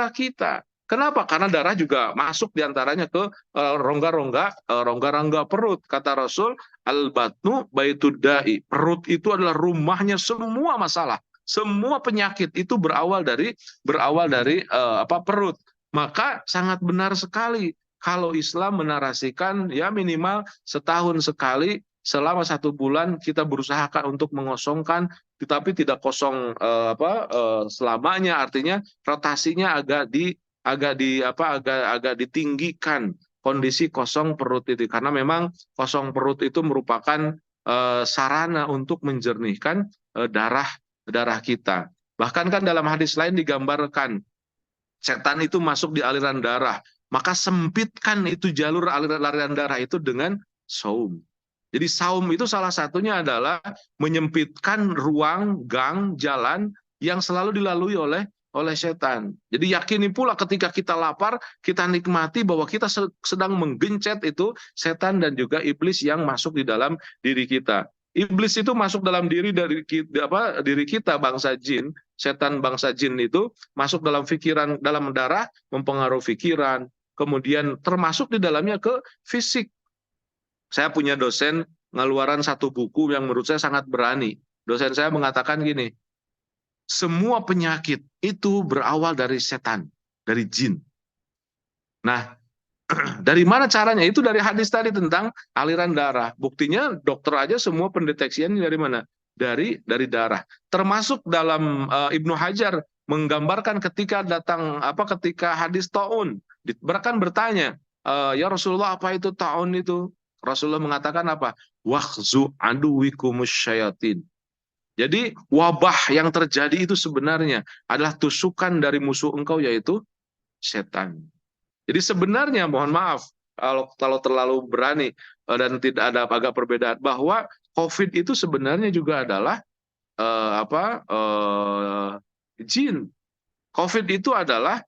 kita. Kenapa? Karena darah juga masuk diantaranya ke rongga-rongga perut. Kata Rasul, al-batnu baitud da'i. Perut itu adalah rumahnya semua masalah, semua penyakit itu berawal dari perut. Maka sangat benar sekali kalau Islam menarasikan ya minimal setahun sekali, selama 1 bulan kita berusahakan untuk mengosongkan, tetapi tidak kosong selamanya. Artinya rotasinya agak ditinggikan kondisi kosong perut itu, karena memang kosong perut itu merupakan sarana untuk menjernihkan darah kita. Bahkan kan dalam hadis lain digambarkan setan itu masuk di aliran darah, maka sempitkan itu jalur aliran darah itu dengan saum. Jadi saum itu salah satunya adalah menyempitkan ruang, gang, jalan yang selalu dilalui oleh setan. Jadi yakini pula ketika kita lapar, kita nikmati bahwa kita sedang menggencet itu setan dan juga iblis yang masuk di dalam diri kita. Iblis itu masuk dalam diri kita, bangsa jin. Setan bangsa jin itu masuk dalam pikiran, dalam darah, mempengaruhi pikiran, kemudian termasuk di dalamnya ke fisik. Saya punya dosen ngeluaran satu buku yang menurut saya sangat berani. Dosen saya mengatakan gini, semua penyakit itu berawal dari setan, dari jin. Nah, dari mana caranya? Itu dari hadis tadi tentang aliran darah. Buktinya dokter aja semua pendeteksiannya dari mana? Dari darah. Termasuk dalam Ibnu Hajar menggambarkan ketika hadis taun, bahkan bertanya, ya Rasulullah, apa itu taun itu? Rasulullah mengatakan apa? Wakhzu aduwikumus syayatin. Jadi wabah yang terjadi itu sebenarnya adalah tusukan dari musuh engkau, yaitu setan. Jadi sebenarnya, mohon maaf kalau terlalu berani dan tidak ada agak perbedaan, bahwa COVID itu sebenarnya juga adalah jin. COVID itu adalah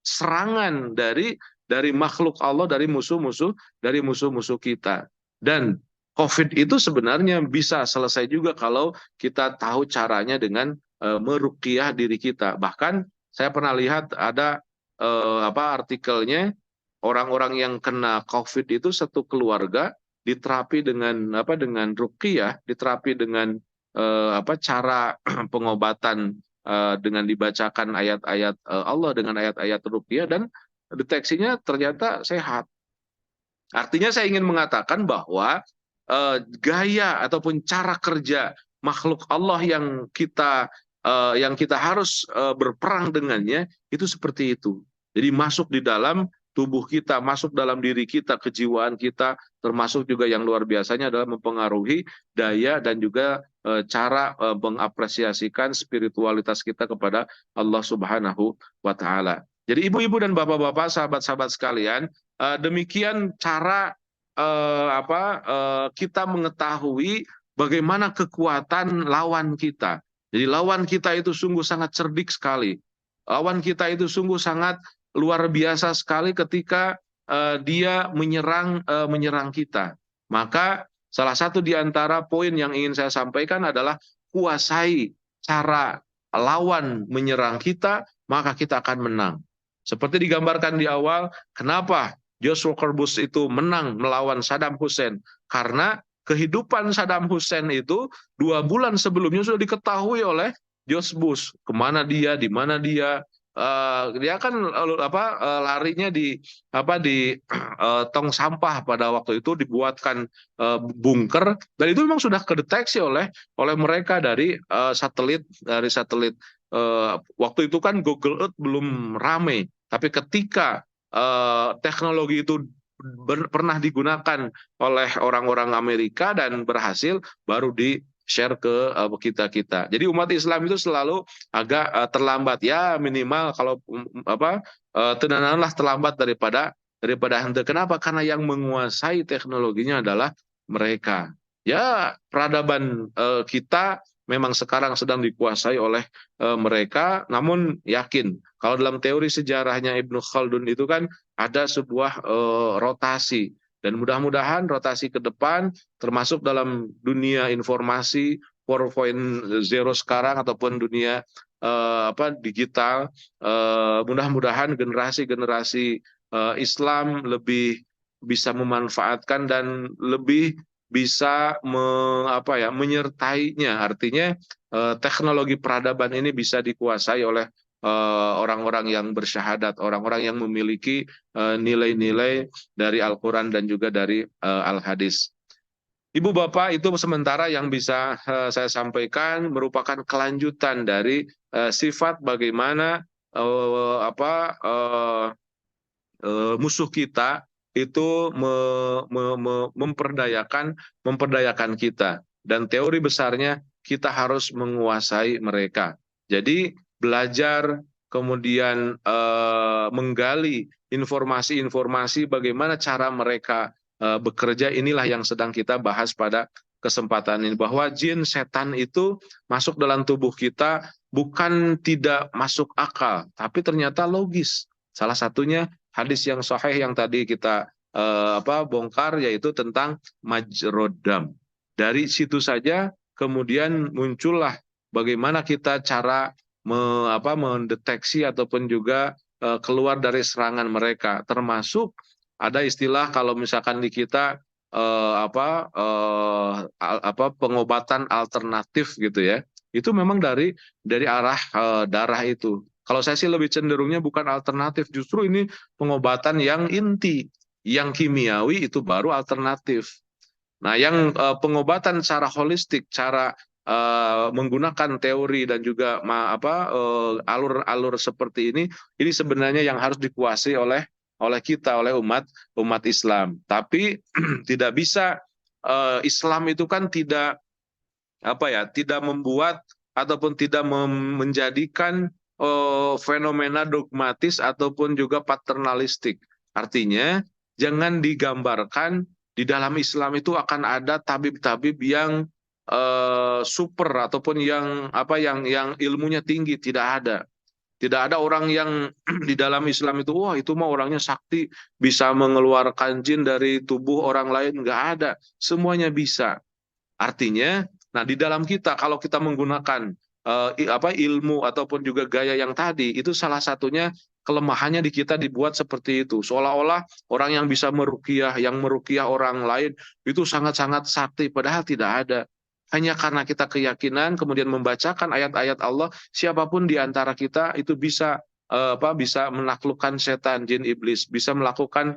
serangan dari makhluk Allah, dari musuh-musuh kita. Dan COVID itu sebenarnya bisa selesai juga kalau kita tahu caranya dengan meruqyah diri kita. Bahkan saya pernah lihat ada artikelnya, orang-orang yang kena COVID itu satu keluarga diterapi dengan ruqyah, diterapi dengan cara pengobatan dengan dibacakan ayat-ayat Allah, dengan ayat-ayat ruqyah, dan deteksinya ternyata sehat. Artinya saya ingin mengatakan bahwa gaya ataupun cara kerja makhluk Allah yang kita harus berperang dengannya itu seperti itu. Jadi masuk di dalam tubuh kita, masuk dalam diri kita, kejiwaan kita, termasuk juga yang luar biasanya adalah mempengaruhi daya dan juga cara mengapresiasikan spiritualitas kita kepada Allah Subhanahu wa Ta'ala. Jadi ibu-ibu dan bapak-bapak, sahabat-sahabat sekalian, demikian cara kita mengetahui bagaimana kekuatan lawan kita. Jadi lawan kita itu sungguh sangat cerdik sekali. Lawan kita itu sungguh sangat luar biasa sekali ketika dia menyerang kita. Maka salah satu di antara poin yang ingin saya sampaikan adalah kuasai cara lawan menyerang kita, maka kita akan menang. Seperti digambarkan di awal, kenapa George Walker Bush itu menang melawan Saddam Hussein? Karena kehidupan Saddam Hussein itu 2 bulan sebelumnya sudah diketahui oleh George Bush. Kemana dia, di mana dia, dia kan larinya di tong sampah pada waktu itu dibuatkan bunker, dan itu memang sudah kedeteksi oleh mereka dari satelit. Waktu itu kan Google Earth belum rame, tapi ketika teknologi itu pernah digunakan oleh orang-orang Amerika dan berhasil, baru di share ke kita. Jadi umat Islam itu selalu agak terlambat, ya minimal kalau tenanganlah terlambat daripada hente. Kenapa? Karena yang menguasai teknologinya adalah mereka. Ya, peradaban kita memang sekarang sedang dikuasai oleh mereka. Namun yakin kalau dalam teori sejarahnya Ibnu Khaldun itu kan ada sebuah rotasi, dan mudah-mudahan rotasi ke depan termasuk dalam dunia informasi 4.0 sekarang ataupun dunia digital, mudah-mudahan generasi-generasi Islam lebih bisa memanfaatkan dan lebih bisa menyertainya. Artinya teknologi peradaban ini bisa dikuasai oleh orang-orang yang bersyahadat, orang-orang yang memiliki nilai-nilai dari Al-Quran dan juga dari Al-Hadis. Ibu Bapak, itu sementara yang bisa saya sampaikan merupakan kelanjutan dari sifat bagaimana musuh kita itu memperdayakan kita, dan teori besarnya kita harus menguasai mereka. Jadi belajar, kemudian menggali informasi-informasi bagaimana cara mereka bekerja, inilah yang sedang kita bahas pada kesempatan ini, bahwa jin setan itu masuk dalam tubuh kita bukan tidak masuk akal, tapi ternyata logis. Salah satunya hadis yang sahih yang tadi kita bongkar, yaitu tentang majrodam. Dari situ saja kemudian muncullah bagaimana kita cara mendeteksi ataupun juga keluar dari serangan mereka. Termasuk ada istilah kalau misalkan di kita pengobatan alternatif gitu ya. Itu memang dari arah darah itu. Kalau saya sih lebih cenderungnya bukan alternatif, justru ini pengobatan yang inti, yang kimiawi itu baru alternatif. Nah, yang pengobatan secara holistik, cara menggunakan teori dan juga alur-alur seperti ini sebenarnya yang harus dikuasai oleh kita, oleh umat Islam. Tapi tidak bisa, Islam itu kan tidak membuat ataupun tidak menjadikan fenomena dogmatis ataupun juga paternalistik. Artinya jangan digambarkan di dalam Islam itu akan ada tabib-tabib yang super ataupun yang ilmunya tinggi. Tidak ada orang yang di dalam Islam itu, wah itu mah orangnya sakti, bisa mengeluarkan jin dari tubuh orang lain. Nggak ada, semuanya bisa. Artinya, nah di dalam kita kalau kita menggunakan ilmu ataupun juga gaya yang tadi, itu salah satunya kelemahannya di kita dibuat seperti itu. Seolah-olah orang yang bisa meruqyah, yang meruqyah orang lain itu sangat-sangat sakti, padahal tidak ada. Hanya karena kita keyakinan kemudian membacakan ayat-ayat Allah, siapapun di antara kita itu bisa bisa menaklukkan setan, jin, iblis, bisa melakukan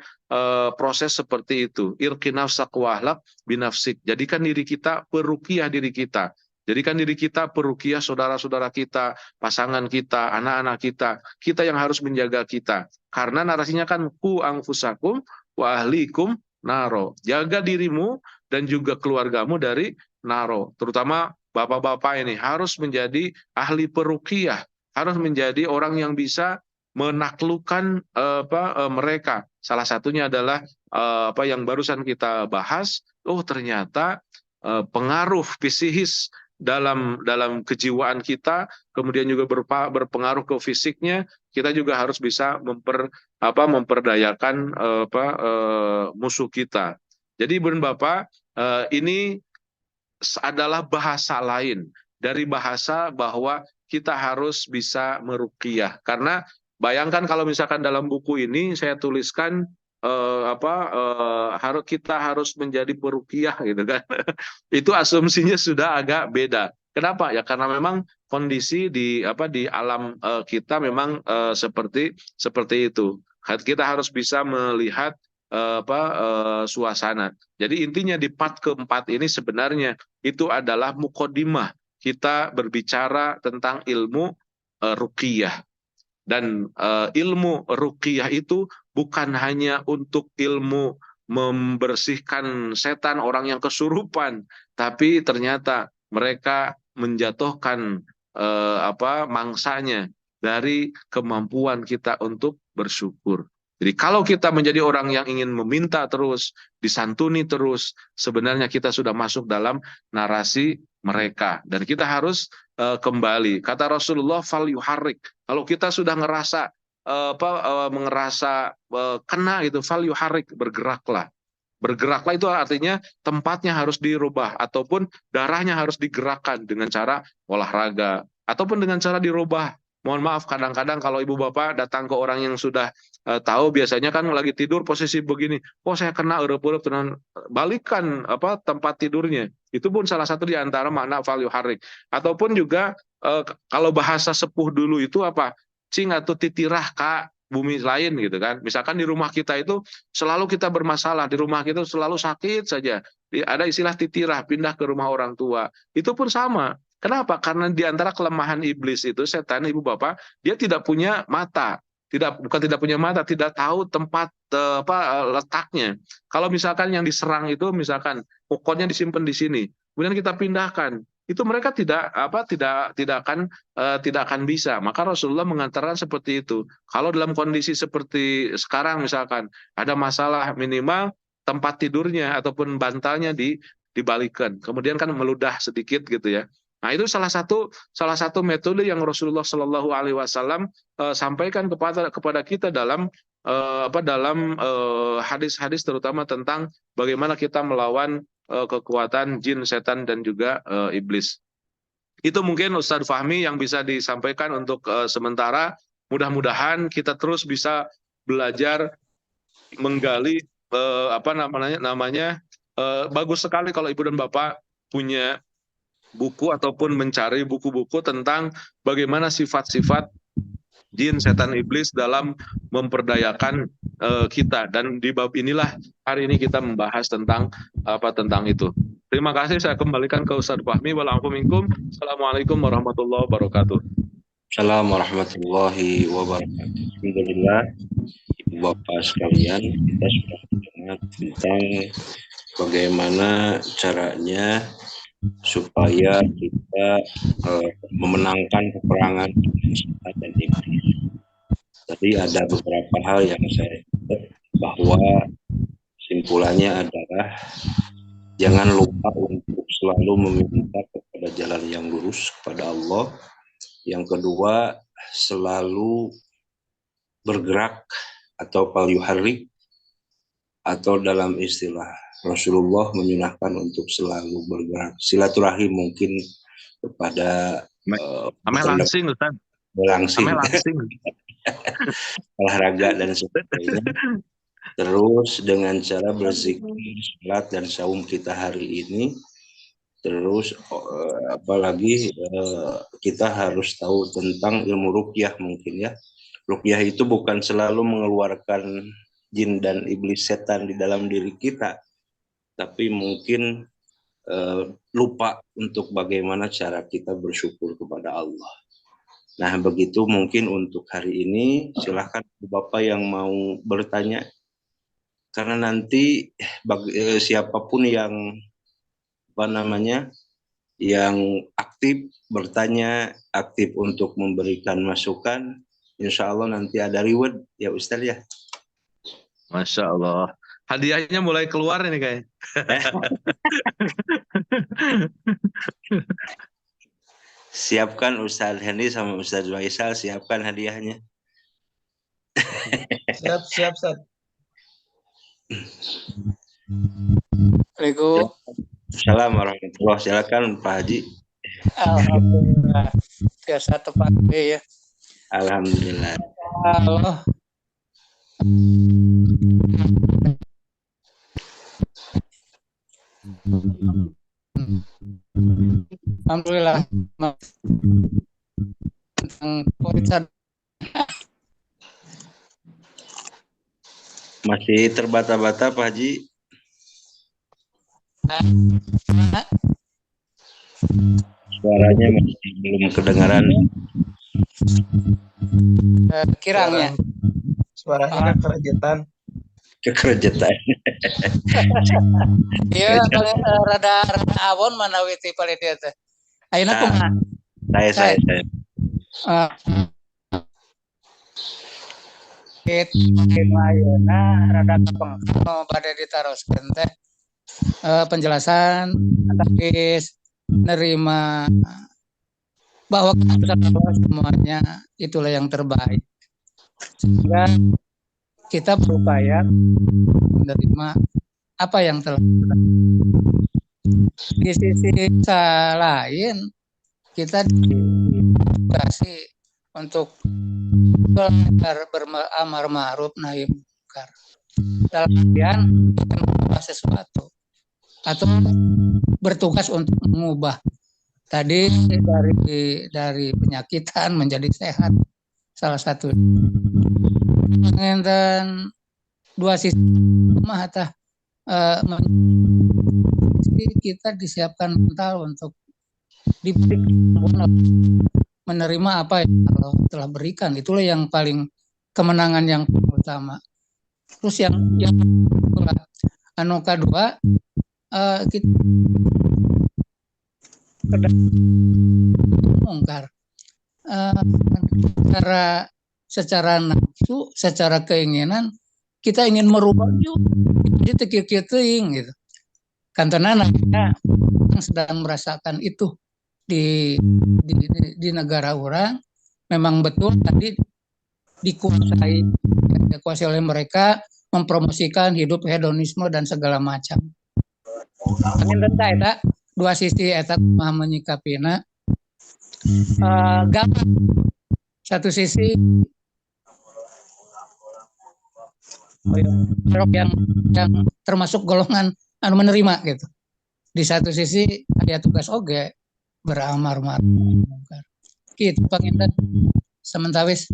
proses seperti itu. Irqi nafsak wahlak binafsik. Jadikan diri kita peruqyah diri kita. Jadikan diri kita peruqyah saudara-saudara kita, pasangan kita, anak-anak kita. Kita yang harus menjaga kita. Karena narasinya kan ku anfusakum wa ahlikum naro. Jaga dirimu dan juga keluargamu dari naro. Terutama bapak-bapak ini harus menjadi ahli peruqyah, harus menjadi orang yang bisa menaklukkan mereka. Salah satunya adalah yang barusan kita bahas. Oh ternyata pengaruh psikis dalam kejiwaan kita, kemudian juga berpengaruh ke fisiknya. Kita juga harus bisa memperdayakan musuh kita. Jadi Bun Bapak, ini adalah bahasa lain dari bahasa bahwa kita harus bisa meruqyah. Karena bayangkan kalau misalkan dalam buku ini saya tuliskan kita harus menjadi peruqyah gitu kan. Itu asumsinya sudah agak beda. Kenapa? Ya karena memang kondisi di alam kita memang seperti itu. Kita harus bisa melihat suasana. Jadi intinya di part keempat ini sebenarnya itu adalah mukodimah. Kita berbicara tentang ilmu ruqyah. Dan ilmu ruqyah itu bukan hanya untuk ilmu membersihkan setan orang yang kesurupan, tapi ternyata mereka menjatuhkan mangsanya dari kemampuan kita untuk bersyukur. Jadi kalau kita menjadi orang yang ingin meminta terus, disantuni terus, sebenarnya kita sudah masuk dalam narasi mereka. Dan kita harus kembali. Kata Rasulullah, fal yuharrik. Kalau kita sudah ngerasa kena gitu, fal yuharrik, bergeraklah. Bergeraklah itu artinya tempatnya harus dirubah ataupun darahnya harus digerakkan dengan cara olahraga ataupun dengan cara dirubah. Mohon maaf, kadang-kadang kalau ibu bapak datang ke orang yang sudah tahu, biasanya kan lagi tidur posisi begini, oh saya kena urup-urup, balikan tempat tidurnya. Itu pun salah satu di antara makna fal yuharrik. Ataupun juga kalau bahasa sepuh dulu itu apa? Cing atau titirah kak bumi lain gitu kan. Misalkan di rumah kita itu selalu kita bermasalah, di rumah kita selalu sakit saja. Ada istilah titirah, pindah ke rumah orang tua. Itu pun sama. Kenapa? Karena di antara kelemahan iblis itu, setan, ibu bapak, dia tidak punya mata. Bukan tidak punya mata, tidak tahu tempat letaknya. Kalau misalkan yang diserang itu misalkan pokoknya disimpan di sini, kemudian kita pindahkan, itu mereka tidak akan bisa. Maka Rasulullah mengatakan seperti itu. Kalau dalam kondisi seperti sekarang misalkan ada masalah, minimal tempat tidurnya ataupun bantalnya dibalikan. Kemudian kan meludah sedikit gitu ya. Nah, itu salah satu metode yang Rasulullah Shallallahu alaihi wasallam sampaikan kepada kita dalam hadis-hadis terutama tentang bagaimana kita melawan kekuatan jin, setan dan juga iblis. Itu mungkin Ustadz Fahmi yang bisa disampaikan untuk sementara. Mudah-mudahan kita terus bisa belajar menggali bagus sekali kalau Ibu dan Bapak punya buku ataupun mencari buku-buku tentang bagaimana sifat-sifat jin, setan, iblis dalam memperdayakan kita. Dan di bab inilah hari ini kita membahas tentang itu. Terima kasih, saya kembalikan ke Ustadz Fahmi. Assalamualaikum warahmatullahi wabarakatuh. Assalamualaikum warahmatullahi wabarakatuh. Alhamdulillah, Ibu Bapak sekalian, kita sudah mendengar tentang bagaimana caranya supaya kita memenangkan peperangan setan dan iblis. Tadi ada beberapa hal yang saya lihat bahwa simpulannya adalah jangan lupa untuk selalu meminta kepada jalan yang lurus kepada Allah. Yang kedua, selalu bergerak atau fal yuharrik, atau dalam istilah Rasulullah menyunahkan untuk selalu bergerak. Silaturahim mungkin kepada langsing, Ustaz. Langsing. Olahraga dan sebagainya. Terus dengan cara berzikir, salat dan saum kita hari ini. Terus apalagi kita harus tahu tentang ilmu ruqyah mungkin ya. Ruqyah itu bukan selalu mengeluarkan jin dan iblis setan di dalam diri kita, tapi mungkin lupa untuk bagaimana cara kita bersyukur kepada Allah. Nah, begitu mungkin untuk hari ini. Silahkan Bapak yang mau bertanya, karena nanti siapapun yang yang aktif bertanya, aktif untuk memberikan masukan, insya Allah nanti ada reward ya Ustaz ya. Masya Allah. Hadiahnya mulai keluar ini kayak. Siapkan Ustaz Hendy sama Ustaz Waisal, siapkan hadiahnya. Siap. Assalamualaikum. Assalamualaikum warahmatullahi wabarakatuh. Silakan Pak Haji. Alhamdulillah. Biasa tepat ya. Alhamdulillah. Allah. Alhamdulillah. Tentang COVID. Masih terbata-bata Pak Haji. Suaranya masih belum kedengaran. Kirangnya. Suaranya kekerejetan. Kekerejetan. Iya, rada awon mana witi paling dia teh. Ayeuna kumaha? Saya. Kita ayeuna rada kapengkeun bade ditaroskeun teh. Penjelasan atas nerima bahwa semuanya itulah yang terbaik. Sehingga kita berupaya menerima apa yang telah di sisi lain kita dikasih untuk belajar beramar ma'ruf nahi munkar dalam artian mengubah sesuatu atau bertugas untuk mengubah tadi dari penyakitan menjadi sehat salah satu. Dan dua sisi mata kita disiapkan mental untuk menerima apa yang Allah telah berikan. Itulah yang paling kemenangan yang utama. Terus yang kedua kita mungkar secara nafsu, secara keinginan kita ingin merubah juga, jadi tekik-tekik gitu. Kantornya kita sedang merasakan itu di negara orang, memang betul tadi dikuasai oleh mereka mempromosikan hidup hedonisme dan segala macam. Angin rentai tak dua sisi etak mah menyikapina. Satu sisi yang termasuk golongan menerima gitu. Di satu sisi ada tugas oge beramar ma'ruf. Gitu Pak Intan. Sementawis.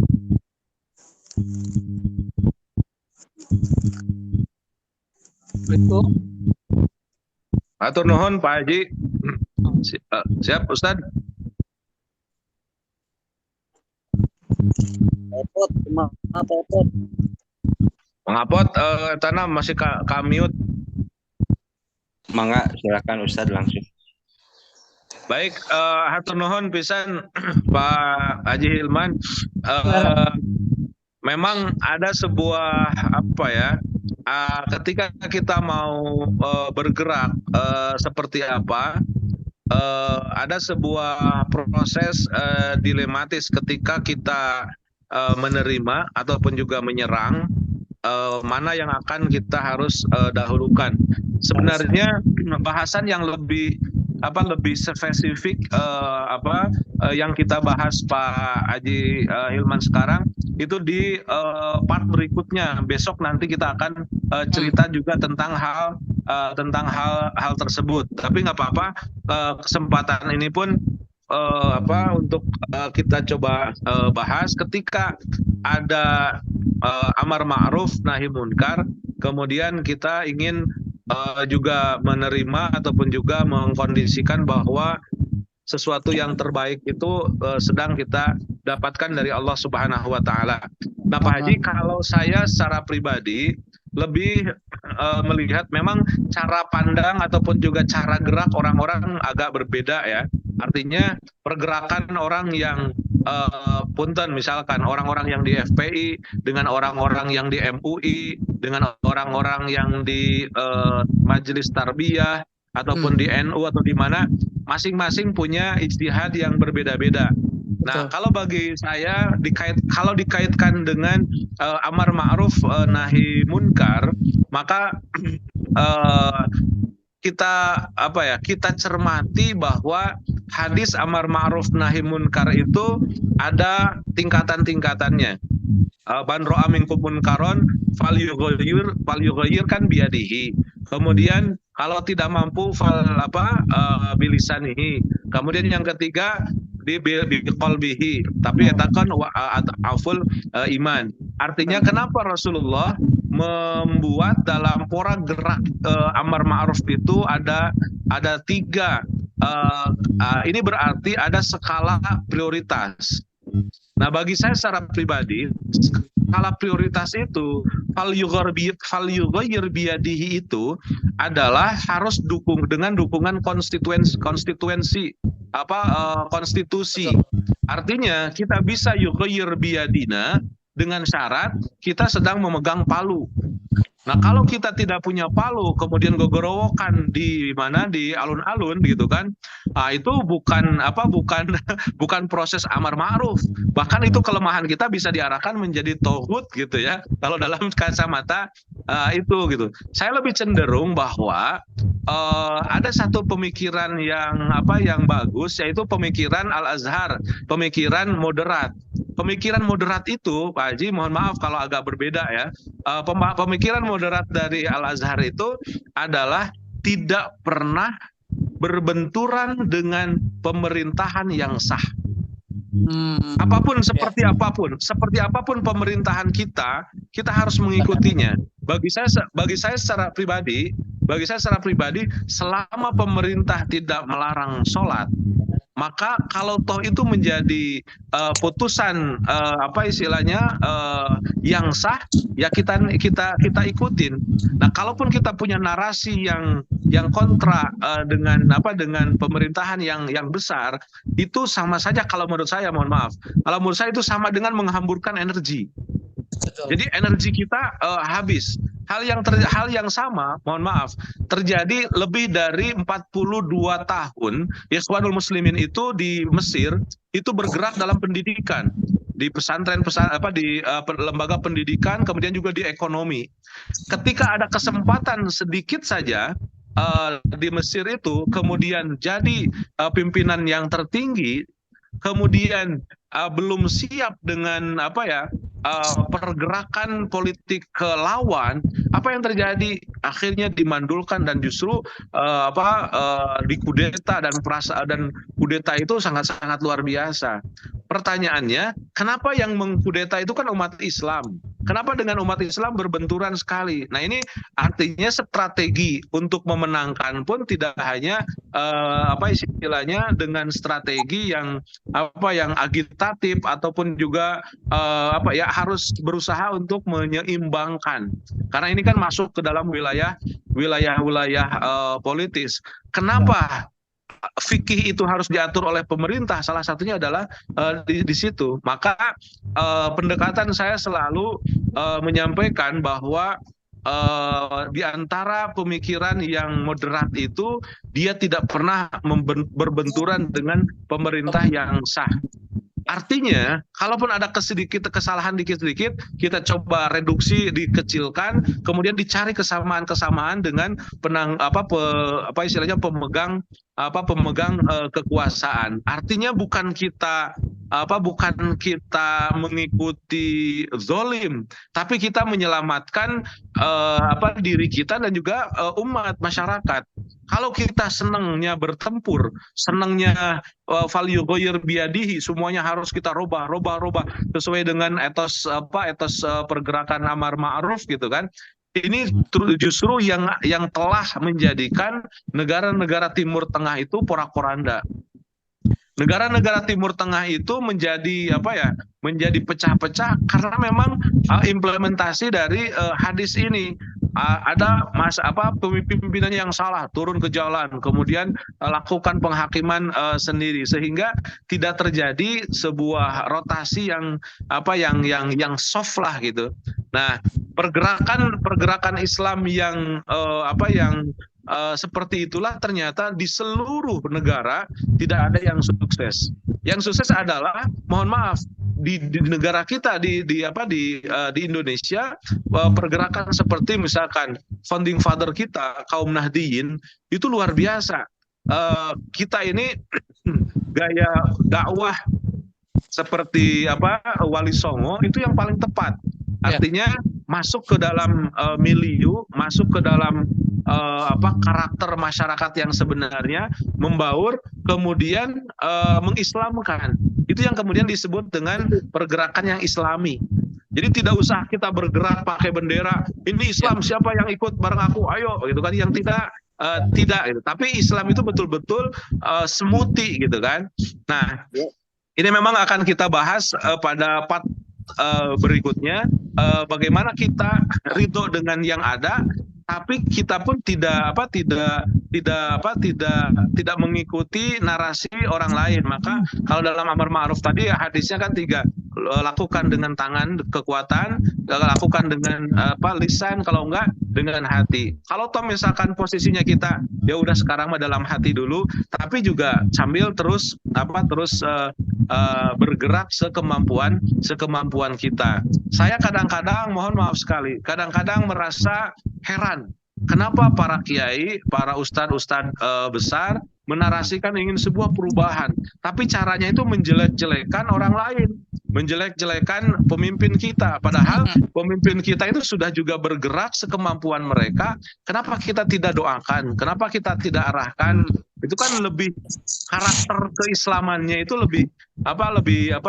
Itu. Atur nuhun Pak Haji. Siap Ustad. Mengapot tanah masih mute. Mangga silakan Ustadz langsung. Baik, hatur nuhun pisan Pak Haji Hilman. Memang ada sebuah ketika kita mau bergerak seperti apa, ada sebuah proses dilematis ketika kita menerima ataupun juga menyerang, mana yang akan kita harus dahulukan. Sebenarnya bahasan yang lebih spesifik yang kita bahas Pak Haji Hilman sekarang itu di part berikutnya. Besok nanti kita akan cerita juga tentang hal tersebut. Tapi nggak apa-apa, kesempatan ini pun untuk kita coba bahas ketika ada amar ma'ruf nahi munkar, kemudian kita ingin juga menerima ataupun juga mengkondisikan bahwa sesuatu yang terbaik itu sedang kita dapatkan dari Allah Subhanahu wa taala. Nah, Pak Haji, kalau saya secara pribadi lebih melihat memang cara pandang ataupun juga cara gerak orang-orang agak berbeda ya. Artinya pergerakan orang yang punten misalkan orang-orang yang di FPI dengan orang-orang yang di MUI dengan orang-orang yang di Majelis Tarbiyah ataupun di NU atau di mana, masing-masing punya ijtihad yang berbeda-beda. Nah, kalau bagi saya kalau dikaitkan dengan amar ma'ruf nahi munkar, maka kita cermati bahwa hadis amar ma'ruf nahi munkar itu ada tingkatan-tingkatannya. Man ra'a minkum munkaron falyughayyir kan biyadihi. Kemudian Kalau tidak mampu bilisanihi. Kemudian yang ketiga di biqalbihi, tapi katakan aful iman. Artinya kenapa Rasulullah membuat dalam pola gerak amar ma'ruf itu ada 3. Ini berarti ada skala prioritas. Nah, bagi saya secara pribadi, skala prioritas itu fal yughayyir biyadihi itu adalah harus dengan dukungan konstitusi. Artinya kita bisa yughayyir biyadina dengan syarat kita sedang memegang palu. Nah, kalau kita tidak punya palu, kemudian gogorowokan di alun-alun gitu kan, itu bukan proses amar ma'ruf. Bahkan itu kelemahan kita bisa diarahkan menjadi tauhid gitu ya. Kalau dalam kacamata itu gitu. Saya lebih cenderung bahwa ada satu pemikiran yang bagus, yaitu pemikiran Al-Azhar, pemikiran moderat. Pemikiran moderat itu, Pak Haji, mohon maaf kalau agak berbeda ya. Pemikiran moderat dari Al-Azhar itu adalah tidak pernah berbenturan dengan pemerintahan yang sah. Seperti apapun pemerintahan kita harus mengikutinya. Bagi saya secara pribadi, selama pemerintah tidak melarang sholat, maka kalau toh itu menjadi putusan yang sah, ya kita ikutin. Nah, kalaupun kita punya narasi yang kontra dengan pemerintahan yang besar, itu sama saja kalau menurut saya, mohon maaf. Kalau menurut saya itu sama dengan menghamburkan energi. Jadi energi kita habis. Hal yang sama, mohon maaf, terjadi lebih dari 42 tahun. Ikhwanul Muslimin itu di Mesir itu bergerak dalam pendidikan, di pesantren, di lembaga pendidikan, kemudian juga di ekonomi. Ketika ada kesempatan sedikit saja di Mesir itu, kemudian jadi pimpinan yang tertinggi, kemudian belum siap dengan pergerakan politik ke lawan, apa yang terjadi? Akhirnya dimandulkan dan justru dikudeta, dan kudeta itu sangat-sangat luar biasa. Pertanyaannya, kenapa yang mengkudeta itu kan umat Islam? Kenapa dengan umat Islam berbenturan sekali? Nah, ini artinya strategi untuk memenangkan pun tidak hanya dengan strategi yang agitatif ataupun juga harus berusaha untuk menyeimbangkan. Karena ini kan masuk ke dalam wilayah politis. Kenapa fikih itu harus diatur oleh pemerintah? Salah satunya adalah di situ. Maka pendekatan saya selalu menyampaikan bahwa di antara pemikiran yang moderat itu, dia tidak pernah berbenturan dengan pemerintah yang sah. Artinya, kalaupun ada kesalahan dikit-dikit, kita coba reduksi, dikecilkan, kemudian dicari kesamaan-kesamaan dengan pemegang kekuasaan. Artinya bukan kita mengikuti zolim, tapi kita menyelamatkan diri kita dan juga umat masyarakat. Kalau kita senangnya bertempur, senangnya fal yughayyir biyadihi, semuanya harus kita robah sesuai dengan etos pergerakan amar ma'ruf gitu kan. Ini justru yang telah menjadikan negara-negara Timur Tengah itu porak-poranda. Negara-negara Timur Tengah itu menjadi menjadi pecah-pecah karena memang implementasi dari hadis ini. Ada pemimpinan yang salah, turun ke jalan, kemudian lakukan penghakiman sendiri, sehingga tidak terjadi sebuah rotasi yang soft lah gitu. Nah, pergerakan Islam yang seperti itulah ternyata di seluruh negara tidak ada yang sukses. Yang sukses adalah, mohon maaf, di negara kita di Indonesia, pergerakan seperti misalkan founding father kita, kaum Nahdiyin, itu luar biasa. Kita ini gaya dakwah seperti Wali Songo itu yang paling tepat. Artinya masuk ke dalam milieu, masuk ke dalam karakter masyarakat yang sebenarnya, membaur, kemudian mengislamkan. Itu yang kemudian disebut dengan pergerakan yang Islami. Jadi tidak usah kita bergerak pakai bendera, ini Islam, siapa yang ikut bareng aku, ayo, gitu kan. Yang tidak gitu. Tapi Islam itu betul-betul semuti gitu kan. Nah, ini memang akan kita bahas pada part berikutnya, bagaimana kita ridho dengan yang ada, tapi kita pun tidak mengikuti narasi orang lain. Maka kalau dalam amar ma'ruf tadi hadisnya kan 3, lakukan dengan tangan kekuatan, lakukan dengan lisan, kalau enggak dengan hati. Kalau toh misalkan posisinya kita ya udah sekarang mah dalam hati dulu, tapi juga sambil terus bergerak sekemampuan kita. Saya kadang-kadang, mohon maaf sekali, kadang-kadang merasa heran kenapa para kiai, para ustadz besar menarasikan ingin sebuah perubahan, tapi caranya itu menjelek-jelekan orang lain, menjelek-jelekan pemimpin kita, padahal pemimpin kita itu sudah juga bergerak sekemampuan mereka. Kenapa kita tidak doakan? Kenapa kita tidak arahkan? Itu kan lebih karakter keislamannya itu lebih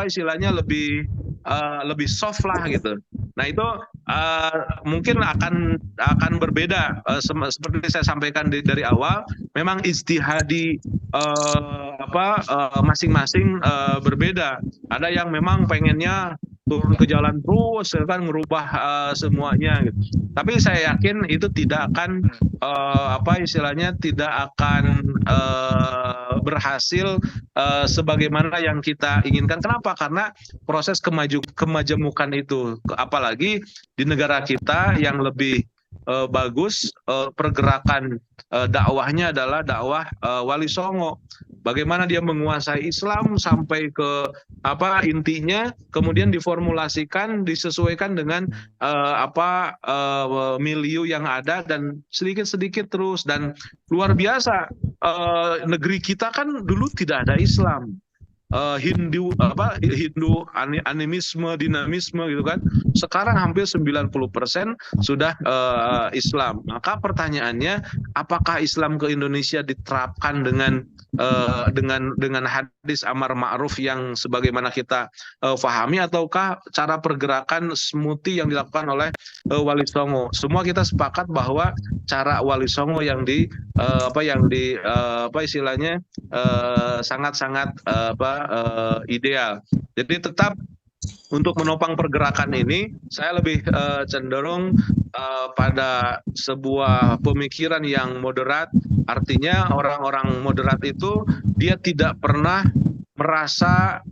istilahnya lebih soft lah gitu. Nah itu mungkin akan berbeda, seperti saya sampaikan dari awal. Memang ijtihadi masing-masing berbeda. Ada yang memang pengennya turun ke jalan terus kan, merubah semuanya gitu. Tapi saya yakin itu tidak akan tidak akan berhasil sebagaimana yang kita inginkan. Kenapa? Karena proses kemajemukan itu, apalagi di negara kita yang lebih bagus, pergerakan dakwahnya adalah dakwah Wali Songo. Bagaimana dia menguasai Islam sampai ke intinya, kemudian diformulasikan, disesuaikan dengan milieu yang ada, dan sedikit-sedikit terus. Dan luar biasa, negeri kita kan dulu tidak ada Islam. Hindu animisme, dinamisme gitu kan. Sekarang hampir 90% sudah Islam. Maka pertanyaannya, apakah Islam ke Indonesia diterapkan dengan hadis amar ma'ruf yang sebagaimana kita fahami, ataukah cara pergerakan smoothie yang dilakukan oleh Wali Songo? Semua kita sepakat bahwa cara Wali Songo yang sangat-sangat ideal. Jadi tetap untuk menopang pergerakan ini, saya lebih cenderung pada sebuah pemikiran yang moderat. Artinya orang-orang moderat itu dia tidak pernah merasa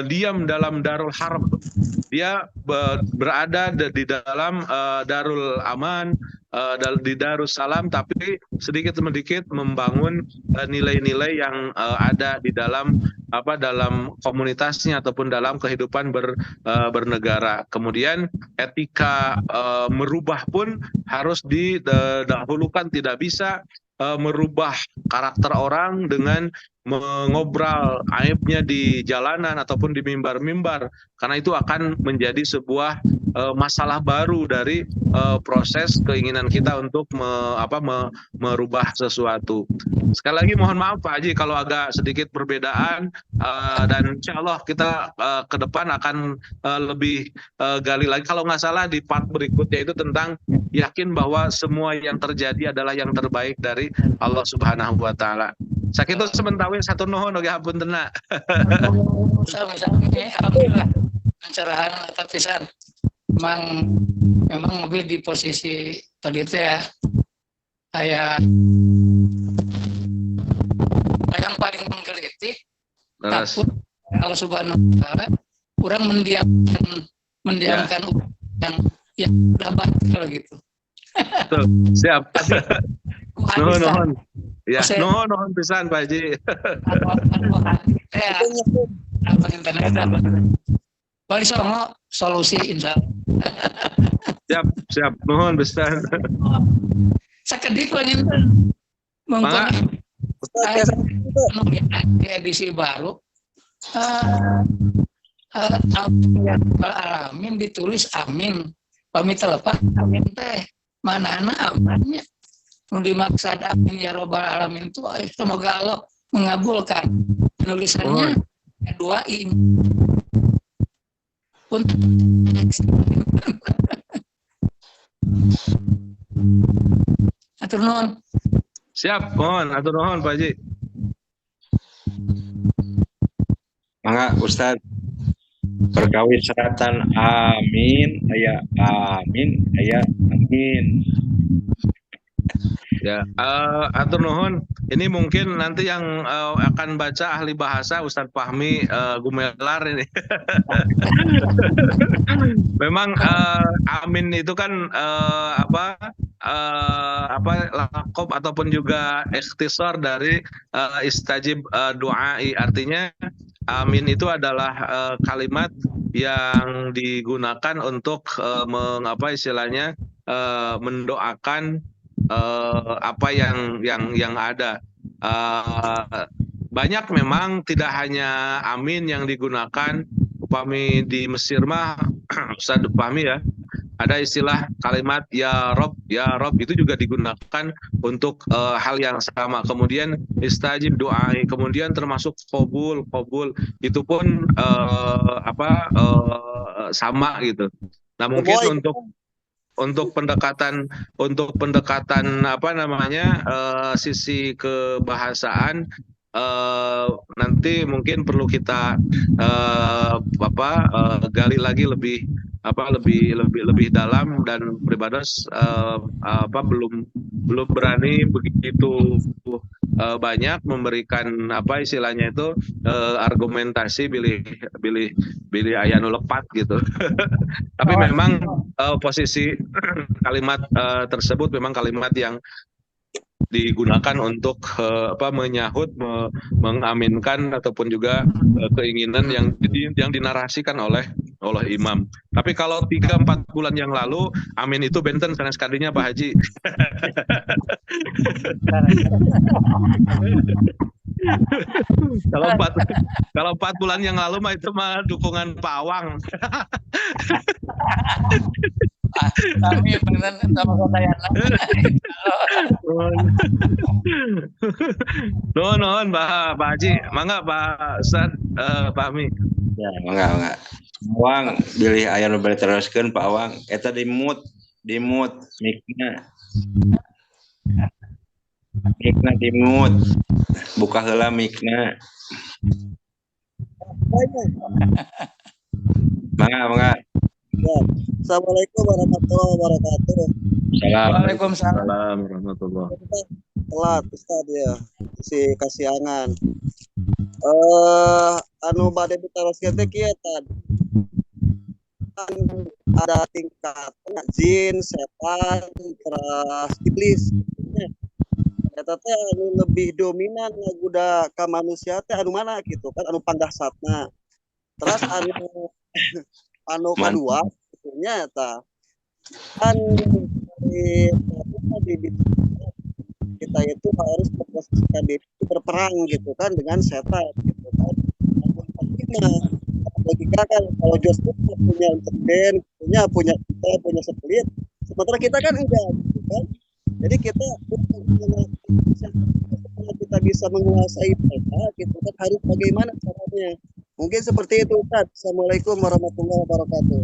diam dalam darul harb. Dia berada di dalam darul aman, di Darussalam, tapi sedikit sedikit membangun nilai-nilai yang ada di dalam komunitasnya ataupun dalam kehidupan bernegara. Kemudian etika merubah pun harus didahulukan, tidak bisa merubah karakter orang dengan mengobrol aibnya di jalanan ataupun di mimbar-mimbar, karena itu akan menjadi sebuah masalah baru dari proses keinginan kita untuk merubah sesuatu. Sekali lagi mohon maaf Pak Haji kalau agak sedikit perbedaan, dan insya Allah kita ke depan akan lebih gali lagi. Kalau nggak salah di part berikutnya itu tentang yakin bahwa semua yang terjadi adalah yang terbaik dari Allah Subhanahu wa Ta'ala. Sakitu sementara satu nuhun oge hapuntenna. Sama-sama alhamdulillah pencerahan tapisan. Memang mobil di posisi tadi itu ya, kayak yang paling menggelitik, takut Allah Subhanahu wa Ta'ala, kurang mendiamkan yang udah batal gitu. Betul. Siap. Nuhun. Ya, nuhun pisan Pak Haji. Wali Songo solusi insya Allah. Siap. Nuhun pisan. Sakedik wanita mungkin di edisi baru alamin ditulis amin, pamit lepas amin teh mana amannya. Di maksad amin ya robbal alamin itu semoga Allah mengabulkan. Penulisannya dua ini untuk atur nuhun. Siap, mohon atur nuhun Pak Haji. Mangga Ustaz perkawis seratan amin aya amin aya amin. Ya, atur nuhun. Ini mungkin nanti yang akan baca ahli bahasa Ustadz Fahmi Gumelar ini. Memang amin itu kan lakob ataupun juga ikhtisar dari istajib du'ai. Artinya amin itu adalah kalimat yang digunakan untuk mendoakan apa yang ada. Banyak memang tidak hanya amin yang digunakan. Upami di Mesir mah Ustaz Fahmi ya, ada istilah kalimat ya Rob itu juga digunakan untuk hal yang sama. Kemudian istajib doai, kemudian termasuk qabul itu pun sama gitu. Nah mungkin untuk pendekatan sisi kebahasaan nanti mungkin perlu kita gali lagi lebih dalam, dan Pribados belum berani begitu banyak memberikan argumentasi bilih aya nu lepat gitu. Tapi memang posisi kalimat tersebut memang kalimat yang digunakan untuk menyahut, mengaminkan ataupun juga keinginan yang dinarasikan oleh imam. Tapi kalau 3-4 bulan yang lalu amin itu benten sanes kadinya Pak Haji. Kalau 4 bulan yang lalu mah itu mah dukungan Pak Awang. Kami beneran sama saya. Nuhun Pak Haji, mangga Pak Ustaz Fahmi. Ya, mangga. Awang bilih aya nu bari teruskeun Pak Awang. Eta di mute mic-na. Mic-na di mute. Buka heula mic-na. Mangga. Ya. Assalamualaikum warahmatullahi wabarakatuh. Waalaikumsalam warahmatullahi wabarakatuh. Telat Ustaz ya, si kasiangan. Anu bade ditaroskeun teh kieu tadi. Ada tingkatnya jin, setan, terus iblis. Eta teh anu lebih dominan ngaguda ka manusia teh anu mana gitu kan, anu panggasatna. Terus anu kedua sebetulnya eta kan kita itu harus memposisikan diri berperang gitu kan dengan setan gitu kan. Logika kan kalau Joshua punya interben, punya satelit, sementara kita kan enggak gitu kan. Jadi kita kita bisa menguasai mereka gitu kan, harus bagaimana caranya. Mungkin seperti itu Ustaz. Assalamualaikum warahmatullahi wabarakatuh.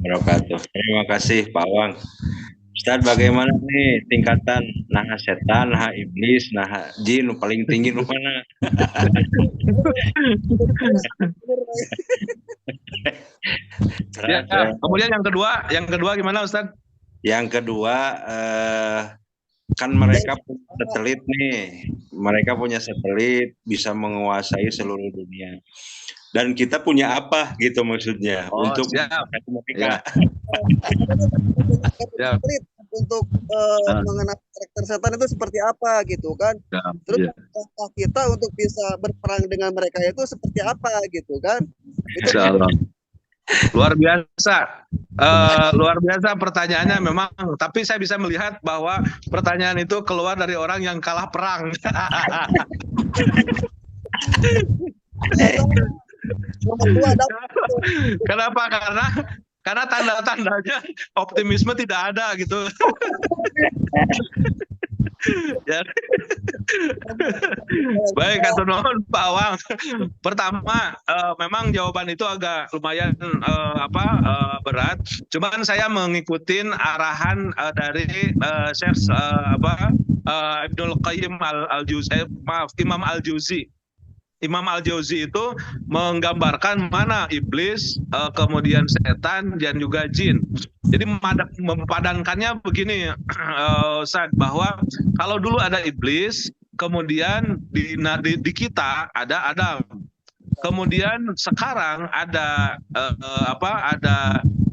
Wabarakatuh. Terima kasih Pak Awang. Ustaz, bagaimana nih tingkatan nah setan, nah iblis, nah jin paling tinggi nu mana? Ya, kemudian yang kedua gimana Ustaz? Yang kedua kan mereka punya satelit nih. Mereka punya satelit bisa menguasai seluruh dunia. Dan kita punya apa gitu maksudnya untuk mereka. Ya. Untuk mengenal karakter setan itu seperti apa gitu kan. Terus kita untuk bisa berperang dengan mereka itu seperti apa gitu kan. Insyaallah. Luar biasa pertanyaannya memang, tapi saya bisa melihat bahwa pertanyaan itu keluar dari orang yang kalah perang. Kenapa? Karena tanda-tandanya optimisme tidak ada gitu. Ya. Baik, Kak Nuhun, Pak Awang. Pertama, memang jawaban itu agak lumayan berat. Cuman saya mengikuti arahan dari Syekh Ibnul Qayyim Imam Al-Jauzi. Imam Al-Jauzi itu menggambarkan mana iblis, kemudian setan, dan juga jin. Jadi mempadankannya begini, Ustaz, bahwa kalau dulu ada iblis, kemudian di kita ada Adam, kemudian sekarang ada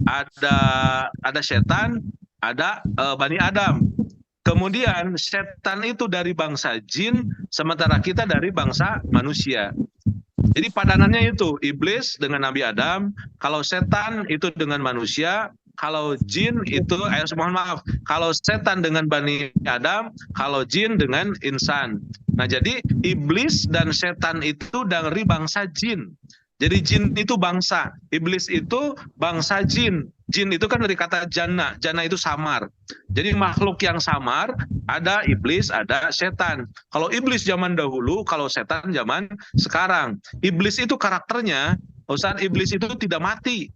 ada setan, ada Bani Adam. Kemudian setan itu dari bangsa jin, sementara kita dari bangsa manusia. Jadi padanannya itu iblis dengan Nabi Adam, kalau setan itu dengan manusia, kalau jin itu kalau setan dengan Bani Adam, kalau jin dengan insan. Nah, jadi iblis dan setan itu dari bangsa jin. Jadi jin itu bangsa, iblis itu bangsa jin. Jin itu kan dari kata jannah, jannah itu samar. Jadi makhluk yang samar, ada iblis, ada setan. Kalau iblis zaman dahulu, kalau setan zaman sekarang. Iblis itu karakternya, Ustaz, iblis itu tidak mati.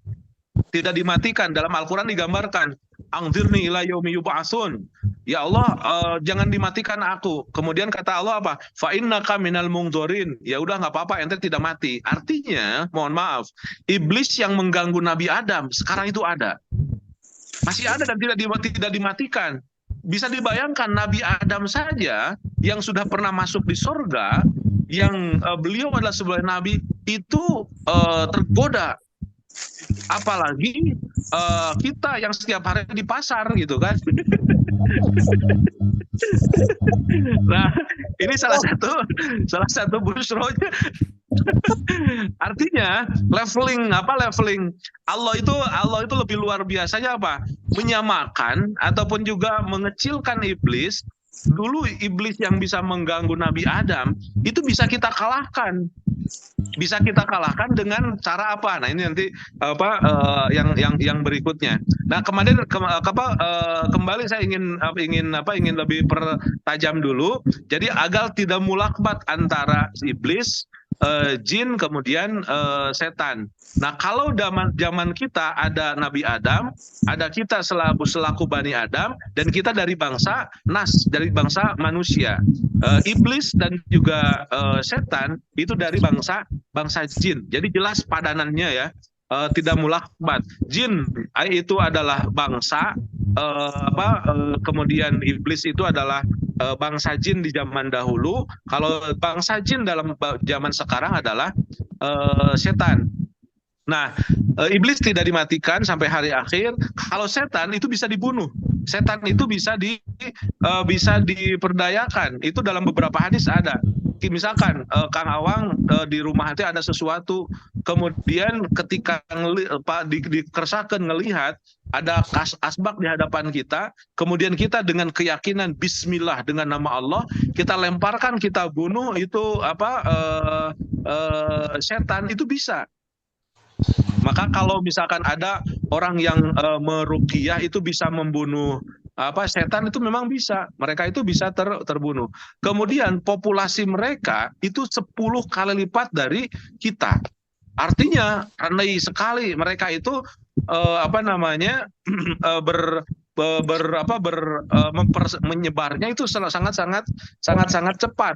Tidak dimatikan. Dalam Al-Quran digambarkan, angzirni ila yaumi yub'atsun. Ya Allah, jangan dimatikan aku. Kemudian kata Allah apa? Fa innaka minal mungdhorin. Ya udah, nggak apa-apa, ente tidak mati. Artinya, mohon maaf, iblis yang mengganggu Nabi Adam sekarang itu ada. Masih ada dan tidak dimatikan. Bisa dibayangkan Nabi Adam saja yang sudah pernah masuk di surga, yang beliau adalah sebagai nabi, itu tergoda. Apalagi kita yang setiap hari di pasar gitu kan. Nah, ini salah satu busronya. Artinya leveling Allah itu lebih luar biasanya apa? Menyamakan ataupun juga mengecilkan iblis. Dulu iblis yang bisa mengganggu Nabi Adam itu bisa kita kalahkan. Bisa kita kalahkan dengan cara apa? Nah, ini nanti yang berikutnya. Nah, kembali saya ingin lebih pertajam dulu. Jadi agar tidak mulakbat antara iblis, jin, kemudian setan. Nah, kalau zaman kita ada Nabi Adam, ada kita selaku Bani Adam, dan kita dari bangsa Nas, dari bangsa manusia. Iblis dan juga setan itu dari bangsa jin. Jadi jelas padanannya ya, tidak mulakbat. Jin itu adalah bangsa, kemudian iblis itu adalah bangsa jin di zaman dahulu. Kalau bangsa jin dalam zaman sekarang adalah setan. Nah, iblis tidak dimatikan sampai hari akhir. Kalau setan itu bisa dibunuh. Setan itu bisa diperdayakan. Itu dalam beberapa hadis ada. Misalkan Kang Awang di rumah itu ada sesuatu, kemudian ketika dikersahkan ngelihat ada asbak di hadapan kita, kemudian kita dengan keyakinan Bismillah, dengan nama Allah kita lemparkan, kita bunuh itu setan, itu bisa. Maka kalau misalkan ada orang yang meruqyah itu bisa membunuh setan, itu memang bisa. Mereka itu bisa terbunuh. Kemudian populasi mereka itu 10 kali lipat dari kita. Artinya rendah sekali mereka itu menyebarnya itu sangat cepat.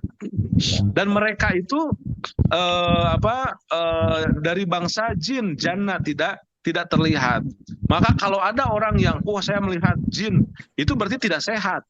Dan mereka itu dari bangsa jin, jannah, tidak terlihat. Maka kalau ada orang yang saya melihat jin, itu berarti tidak sehat.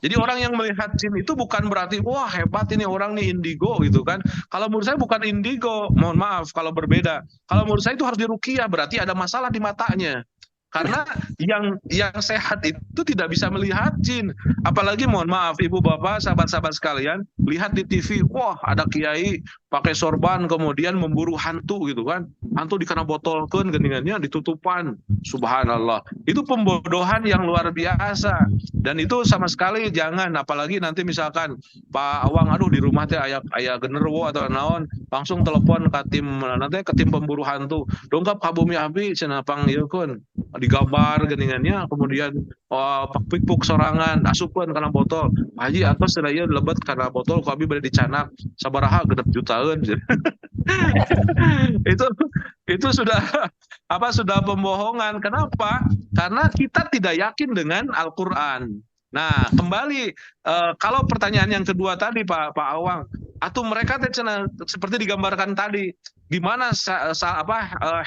Jadi orang yang melihat jin itu bukan berarti wah hebat ini orang nih indigo gitu kan. Kalau menurut saya bukan indigo, mohon maaf kalau berbeda. Kalau menurut saya itu harus diruqyah, berarti ada masalah di matanya. Karena yang sehat itu tidak bisa melihat jin. Apalagi mohon maaf ibu bapak, sahabat-sahabat sekalian, lihat di TV, wah ada kiai pakai sorban kemudian memburu hantu gitu kan. Hantu dikena botolkeun geningannya ditutupan. Subhanallah. Itu pembodohan yang luar biasa. Dan itu sama sekali jangan, apalagi nanti misalkan Pak Awang, aduh di rumah teh aya genderuwo atau naon, langsung telepon ke tim nanti ke tim pemburu hantu. Dongkap ka bumi abi cenah pang ieu keun digambar geningannya kemudian pak pikpuk sorangan asupkeun kana botol. Haji atos cenah ieu lebet kana botol ku abi bade dicanak sabaraha 6 jutaan. itu sudah sudah pembohongan. Kenapa? Karena kita tidak yakin dengan Al-Qur'an. Nah, kembali kalau pertanyaan yang kedua tadi Pak Awang, atau mereka seperti digambarkan tadi, gimana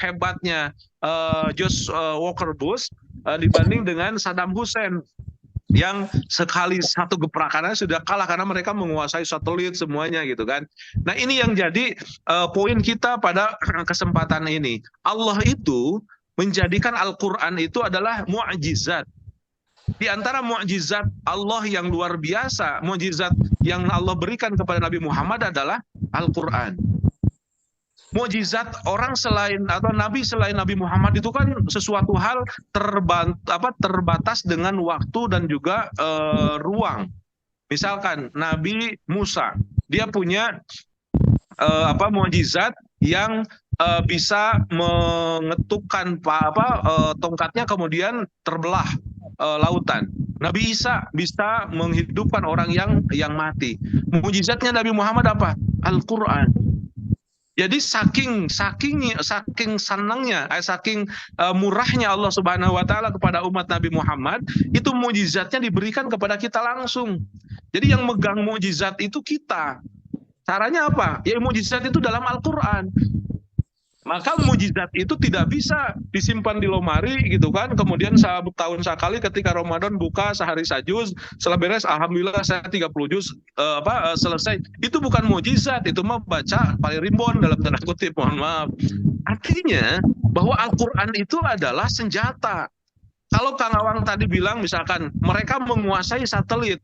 hebatnya Josh Walker Bush dibanding dengan Saddam Hussein yang sekali satu gebrakannya sudah kalah karena mereka menguasai satelit semuanya gitu kan. Nah, ini yang jadi poin kita pada kesempatan ini. Allah itu menjadikan Al-Qur'an itu adalah mukjizat. Di antara mukjizat Allah yang luar biasa, mukjizat yang Allah berikan kepada Nabi Muhammad adalah Al-Qur'an. Mukjizat orang selain atau nabi selain Nabi Muhammad itu kan sesuatu hal terbatas dengan waktu dan juga ruang. Misalkan Nabi Musa, dia punya mukjizat yang bisa mengetukkan tongkatnya kemudian terbelah lautan. Nabi Isa bisa menghidupkan orang yang mati. Mukjizatnya Nabi Muhammad apa? Al-Qur'an. Jadi saking senangnya, saking murahnya Allah Subhanahu wa taala kepada umat Nabi Muhammad, itu mukjizatnya diberikan kepada kita langsung. Jadi yang megang mukjizat itu kita. Caranya apa? Ya mukjizat itu dalam Al-Qur'an. Maka mukjizat itu tidak bisa disimpan di lemari gitu kan. Kemudian tahun sekali ketika Ramadan buka sehari sajuz, setelah beres alhamdulillah saya 30 juz selesai. Itu bukan mukjizat, itu mah baca paling rimbon dalam tanda kutip, mohon maaf. Artinya bahwa Al-Qur'an itu adalah senjata. Kalau Kang Awang tadi bilang misalkan mereka menguasai satelit.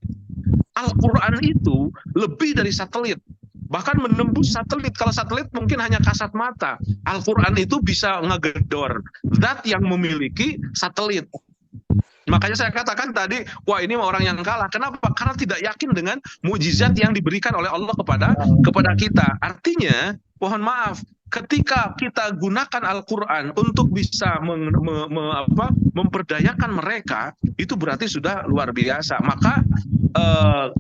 Al-Qur'an itu lebih dari satelit. Bahkan menembus satelit. Kalau satelit mungkin hanya kasat mata. Al-Qur'an itu bisa ngegedor zat yang memiliki satelit. Makanya saya katakan tadi, wah ini orang yang kalah. Kenapa? Karena tidak yakin dengan mukjizat yang diberikan oleh Allah kepada kita. Artinya, mohon maaf, ketika kita gunakan Al-Qur'an untuk bisa memperdayakan mereka, itu berarti sudah luar biasa. Maka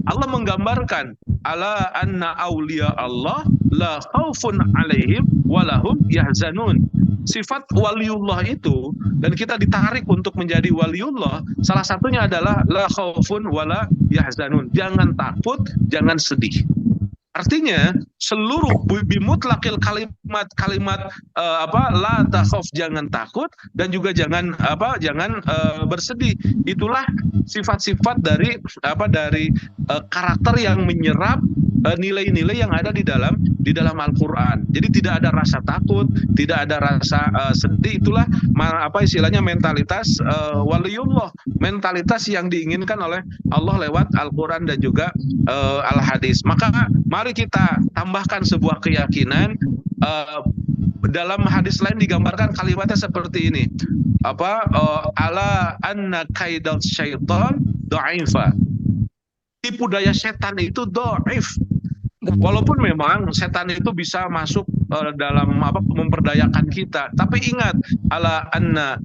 Allah menggambarkan ala anna awliya Allah la khaufun alaihim walahum yahzanun. Sifat waliullah itu, dan kita ditarik untuk menjadi waliullah, salah satunya adalah la khaufun wala yahzanun. Jangan takut, jangan sedih. Artinya seluruh bimutlaqil kalimat la takhaf, jangan takut, dan juga jangan bersedih. Itulah sifat-sifat dari karakter yang menyerap nilai-nilai yang ada di dalam Al-Qur'an. Jadi tidak ada rasa takut, tidak ada rasa sedih. Itulah istilahnya mentalitas waliullah, mentalitas yang diinginkan oleh Allah lewat Al-Qur'an dan juga Al-Hadis. Maka mari kita tambahkan sebuah keyakinan. Dalam hadis lain digambarkan kalimatnya seperti ini. Ala anna kaidal syaitan dha'ifa. Tipu daya setan itu dhaif. Walaupun memang setan itu bisa masuk dalam memperdayakan kita, tapi ingat ala anna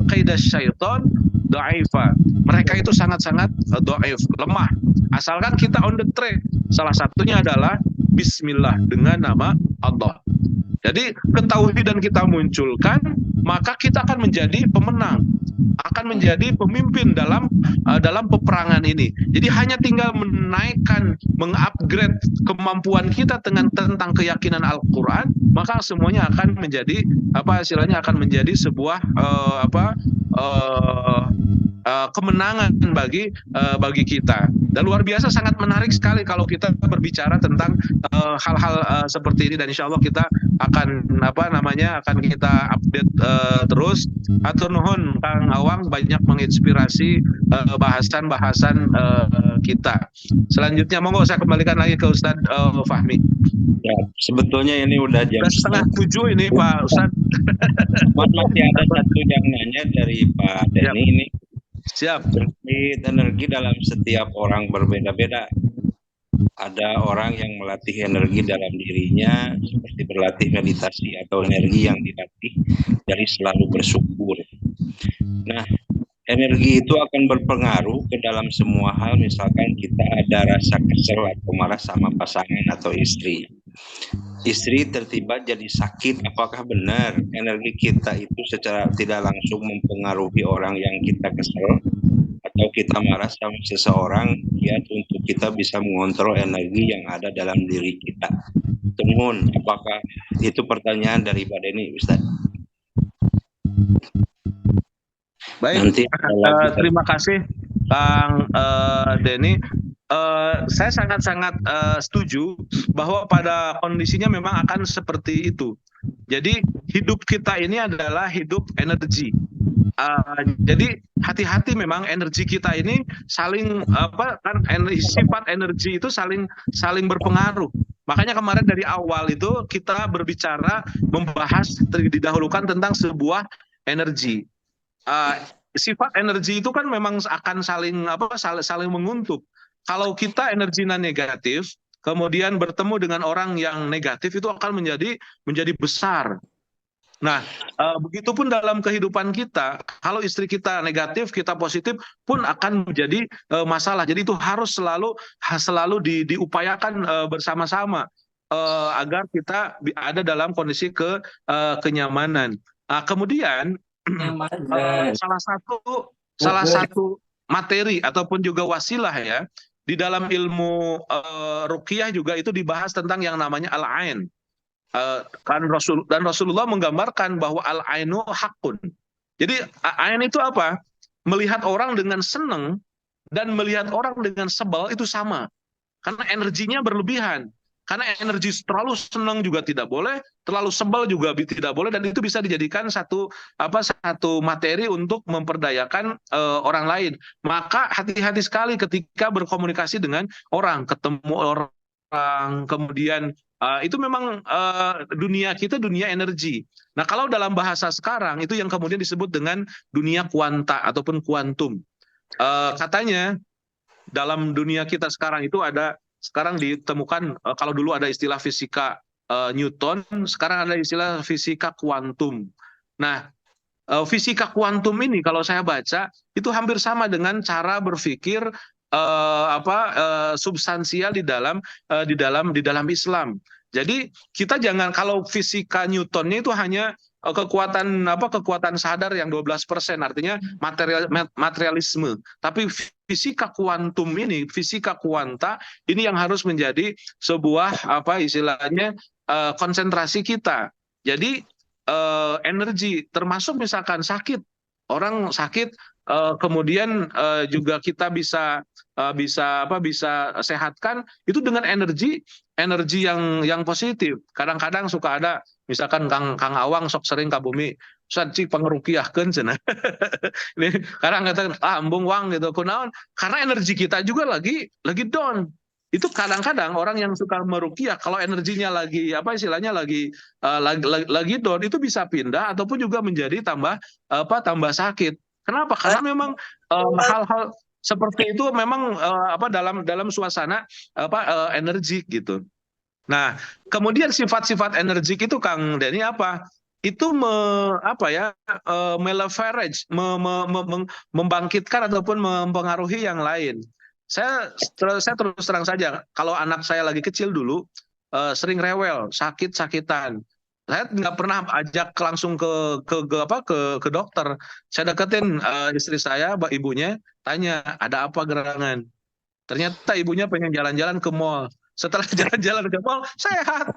kaidah syaitan dha'ifa. Mereka itu sangat-sangat dhaif, lemah. Asalkan kita on the track. Salah satunya adalah bismillah, dengan nama Allah. Jadi ketauhidan kita munculkan, maka kita akan menjadi pemenang, akan menjadi pemimpin dalam peperangan ini. Jadi hanya tinggal menaikkan, mengupgrade kemampuan kita tentang keyakinan Al-Qur'an, maka semuanya akan menjadi akan menjadi sebuah kemenangan bagi kita. Dan luar biasa, sangat menarik sekali kalau kita berbicara tentang hal-hal seperti ini, dan insya Allah kita akan akan kita update terus. Atur nuhun Kang Awang, banyak menginspirasi bahasan-bahasan kita. Selanjutnya monggo saya kembalikan lagi ke Ustadz Fahmi. Ya, sebetulnya ini udah jam 6:30 ini Pak Ustadz. Masih ada satu yang nanya dari Pak Denny ini. Siap. Energi dalam setiap orang berbeda-beda. Ada orang yang melatih energi dalam dirinya seperti berlatih meditasi atau energi yang dilatih dari selalu bersyukur. Nah, energi itu akan berpengaruh ke dalam semua hal. Misalkan kita ada rasa kesel atau marah sama pasangan atau istri. Istri tiba-tiba jadi sakit, apakah benar energi kita itu secara tidak langsung mempengaruhi orang yang kita kesel atau kita marah sama seseorang, ya, untuk kita bisa mengontrol energi yang ada dalam diri kita. Temun, apakah itu pertanyaan dari Pak Denny, Ustaz? Baik, Nanti terima kasih Kang Denny. Saya sangat-sangat setuju bahwa pada kondisinya memang akan seperti itu. Jadi hidup kita ini adalah hidup energi. Jadi hati-hati memang energi kita ini saling sifat energi itu saling berpengaruh. Makanya kemarin dari awal itu kita berbicara membahas didahulukan tentang sebuah energi. Sifat energi itu kan memang akan saling menguntuk. Kalau kita energinya negatif, kemudian bertemu dengan orang yang negatif itu akan menjadi besar. Nah, begitupun dalam kehidupan kita, kalau istri kita negatif, kita positif pun akan menjadi masalah. Jadi itu harus selalu diupayakan bersama-sama agar kita ada dalam kondisi kenyamanan. Kemudian salah satu materi ataupun juga wasilah ya di dalam ilmu ruqyah juga itu dibahas tentang yang namanya al-ain. Kan Rasulullah menggambarkan bahwa al-ainu hakun. Jadi ain itu apa? Melihat orang dengan senang dan melihat orang dengan sebal itu sama. Karena energinya berlebihan. Karena energi terlalu senang juga tidak boleh, terlalu sebal juga tidak boleh, dan itu bisa dijadikan satu materi untuk memperdayakan orang lain. Maka hati-hati sekali ketika berkomunikasi dengan orang, ketemu orang, kemudian itu memang dunia kita dunia energi. Nah, kalau dalam bahasa sekarang itu yang kemudian disebut dengan dunia kuanta ataupun kuantum. Katanya dalam dunia kita sekarang itu sekarang ditemukan, kalau dulu ada istilah fisika Newton, sekarang ada istilah fisika kuantum. Nah, fisika kuantum ini kalau saya baca itu hampir sama dengan cara berpikir substansial di dalam Islam. Jadi kita jangan, kalau fisika Newtonnya itu hanya kekuatan sadar yang 12%, artinya materialisme. Tapi fisika kuantum ini, fisika kuanta ini yang harus menjadi sebuah istilahnya konsentrasi kita. Jadi energi, termasuk misalkan sakit, orang sakit, kemudian juga kita bisa sehatkan itu dengan energi yang positif. Kadang-kadang suka ada misalkan Kang Awang sok sering ka bumi cik pangerukiahkeun cenah. Ini kadang kata embung wang gitu kunaon, karena energi kita juga lagi down. Itu kadang-kadang orang yang suka merukiah kalau energinya lagi lagi down itu bisa pindah ataupun juga menjadi tambah sakit. Kenapa? Karena memang hal-hal seperti itu memang dalam suasana energik gitu. Nah, kemudian sifat-sifat energik itu Kang Denny apa? Itu meleverage, membangkitkan ataupun mempengaruhi yang lain. Saya terus terang saja, kalau anak saya lagi kecil dulu sering rewel, sakit-sakitan. Saya nggak pernah ajak langsung ke dokter. Saya deketin istri saya, ibunya, tanya ada apa gerangan. Ternyata ibunya pengen jalan-jalan ke mall. Setelah jalan-jalan ke mall, sehat.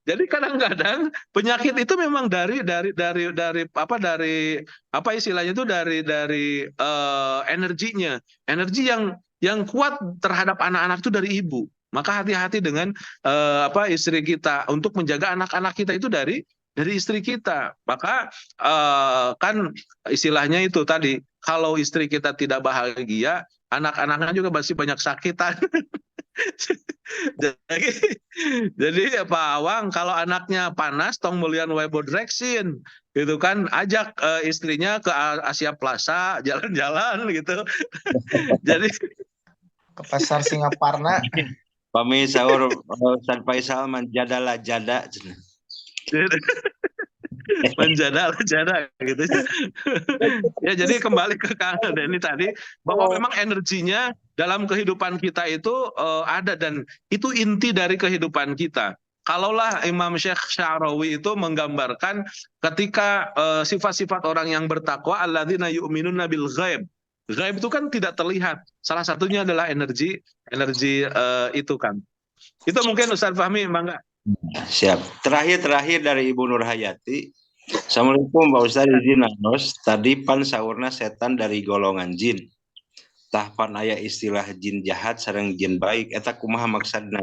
Jadi kadang-kadang penyakit itu memang dari istilahnya itu dari energinya, energi yang kuat terhadap anak-anak itu dari ibu. Maka hati-hati dengan istri kita untuk menjaga anak-anak kita itu dari istri kita. Maka kan istilahnya itu tadi, kalau istri kita tidak bahagia, anak-anaknya juga masih banyak sakitan. Jadi Pak Awang, kalau anaknya panas tong mulian Webodrexin gitu kan, ajak istrinya ke Asia Plaza jalan-jalan gitu. ke pasar Singaparna. Pami sahur Ustaz Faisal manjadalah jada. Menjada gitu ya. Ya, jadi kembali ke Kang Denny tadi bahwa memang energinya dalam kehidupan kita itu ada, dan itu inti dari kehidupan kita. Kalaulah Imam Syekh Sya'rawi itu menggambarkan ketika sifat-sifat orang yang bertakwa, alladzina yu'minuna bil ghaib. Ghaib itu kan tidak terlihat. Salah satunya adalah energi itu kan. Itu mungkin Ustaz Fahmi, mangga. Siap. Terakhir dari Ibu Nur Hayati. Assalamualaikum Pak Ustaz, izin nanos. Tadi pan saurna setan dari golongan jin. Tahpan aya istilah jin jahat sareng jin baik. Eta kumaha maksudna?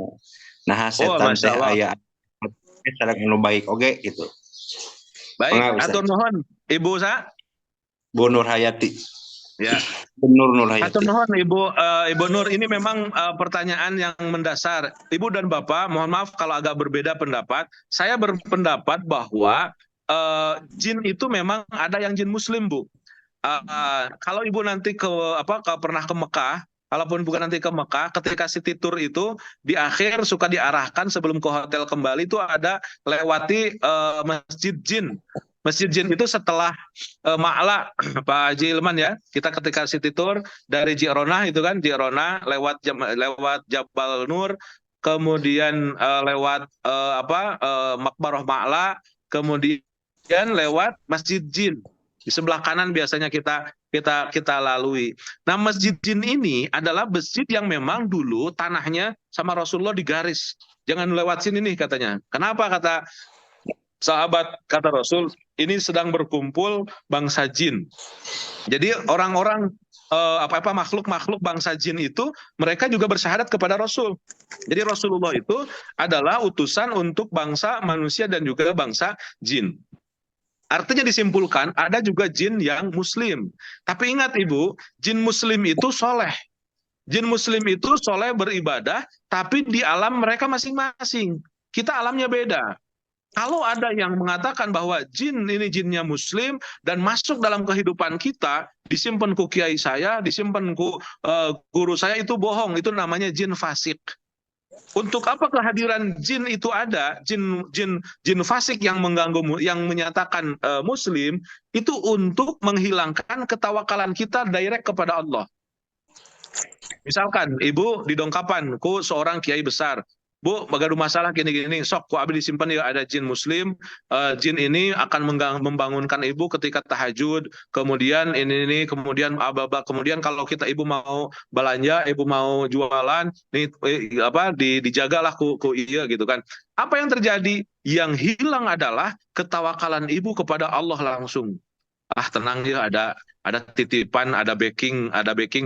Nah setan teh aya sareng anu baik oge gitu. Baik, atur nuhun Ibu sa? Bu Nur Hayati. Ya. Nur Hayati. Atur nuhun Ibu Nur, ini memang pertanyaan yang mendasar. Ibu dan Bapak, mohon maaf kalau agak berbeda pendapat. Saya berpendapat bahwa jin itu memang ada yang jin muslim, Bu. Kalau Ibu nanti pernah ke Mekah, kalaupun bukan nanti ke Mekah, ketika city tour itu di akhir suka diarahkan sebelum ke hotel kembali itu ada lewati masjid jin. Masjid jin itu setelah Ma'la, Pak Haji Ilman ya, kita ketika city tour dari Ji'ronah itu kan, Ji'ronah lewat Jabal Nur, kemudian lewat Makbarah Ma'la, kemudian lewat Masjid Jin. Di sebelah kanan biasanya kita lalui. Nah, Masjid Jin ini adalah masjid yang memang dulu tanahnya sama Rasulullah digaris. Jangan lewat sini nih katanya. Kenapa kata sahabat, kata Rasul, ini sedang berkumpul bangsa jin. Jadi orang-orang makhluk-makhluk bangsa jin itu mereka juga bersyahadat kepada Rasul. Jadi Rasulullah itu adalah utusan untuk bangsa manusia dan juga bangsa jin. Artinya disimpulkan ada juga jin yang muslim. Tapi ingat Ibu, jin muslim itu soleh. Jin muslim itu soleh beribadah, tapi di alam mereka masing-masing. Kita alamnya beda. Kalau ada yang mengatakan bahwa jin ini jinnya muslim dan masuk dalam kehidupan kita, disimpan ku kiai saya, disimpan ku guru saya, itu bohong. Itu namanya jin fasik. Untuk apa kehadiran jin itu ada, jin fasik yang mengganggu, yang menyatakan muslim, itu untuk menghilangkan ketawakalan kita direct kepada Allah. Misalkan Ibu didongkapan ku seorang kiai besar, Bu, bagadu masalah gini-gini, sok ku abdi disimpan ya, ada jin muslim, jin ini akan membangunkan Ibu ketika tahajud, kemudian ini kemudian kemudian kalau Ibu mau belanja, Ibu mau jualan, dijagalah ku iya gitu kan. Apa yang terjadi? Yang hilang adalah ketawakalan Ibu kepada Allah langsung. Tenang ya, ada titipan, ada backing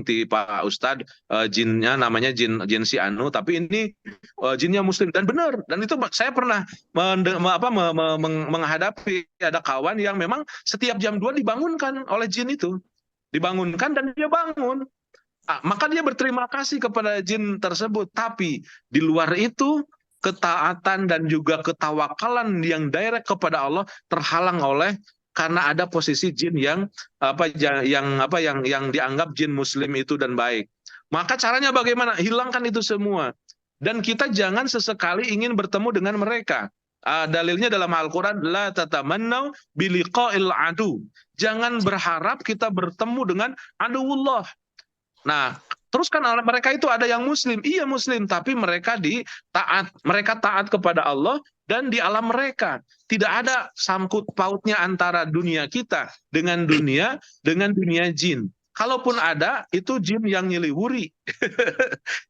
di Pak Ustadz, jinnya namanya jin si Anu, tapi ini jinnya muslim, dan benar. Dan itu saya pernah menghadapi, ada kawan yang memang setiap jam 2 dibangunkan oleh jin itu, dibangunkan dan dia bangun. Maka dia berterima kasih kepada jin tersebut. Tapi di luar itu ketaatan dan juga ketawakalan yang direct kepada Allah terhalang oleh karena ada posisi jin yang dianggap jin muslim itu dan baik. Maka caranya bagaimana? Hilangkan itu semua. Dan kita jangan sesekali ingin bertemu dengan mereka. Dalilnya dalam Al-Quran, la tatamannau biliqa'il adu. Jangan berharap kita bertemu dengan aduwullah. Nah, terus kan mereka itu ada yang muslim. Iya muslim, tapi mereka taat kepada Allah. Dan di alam mereka tidak ada sangkut pautnya antara dunia kita dengan dunia jin. Kalaupun ada, itu jin yang nyeliwuri.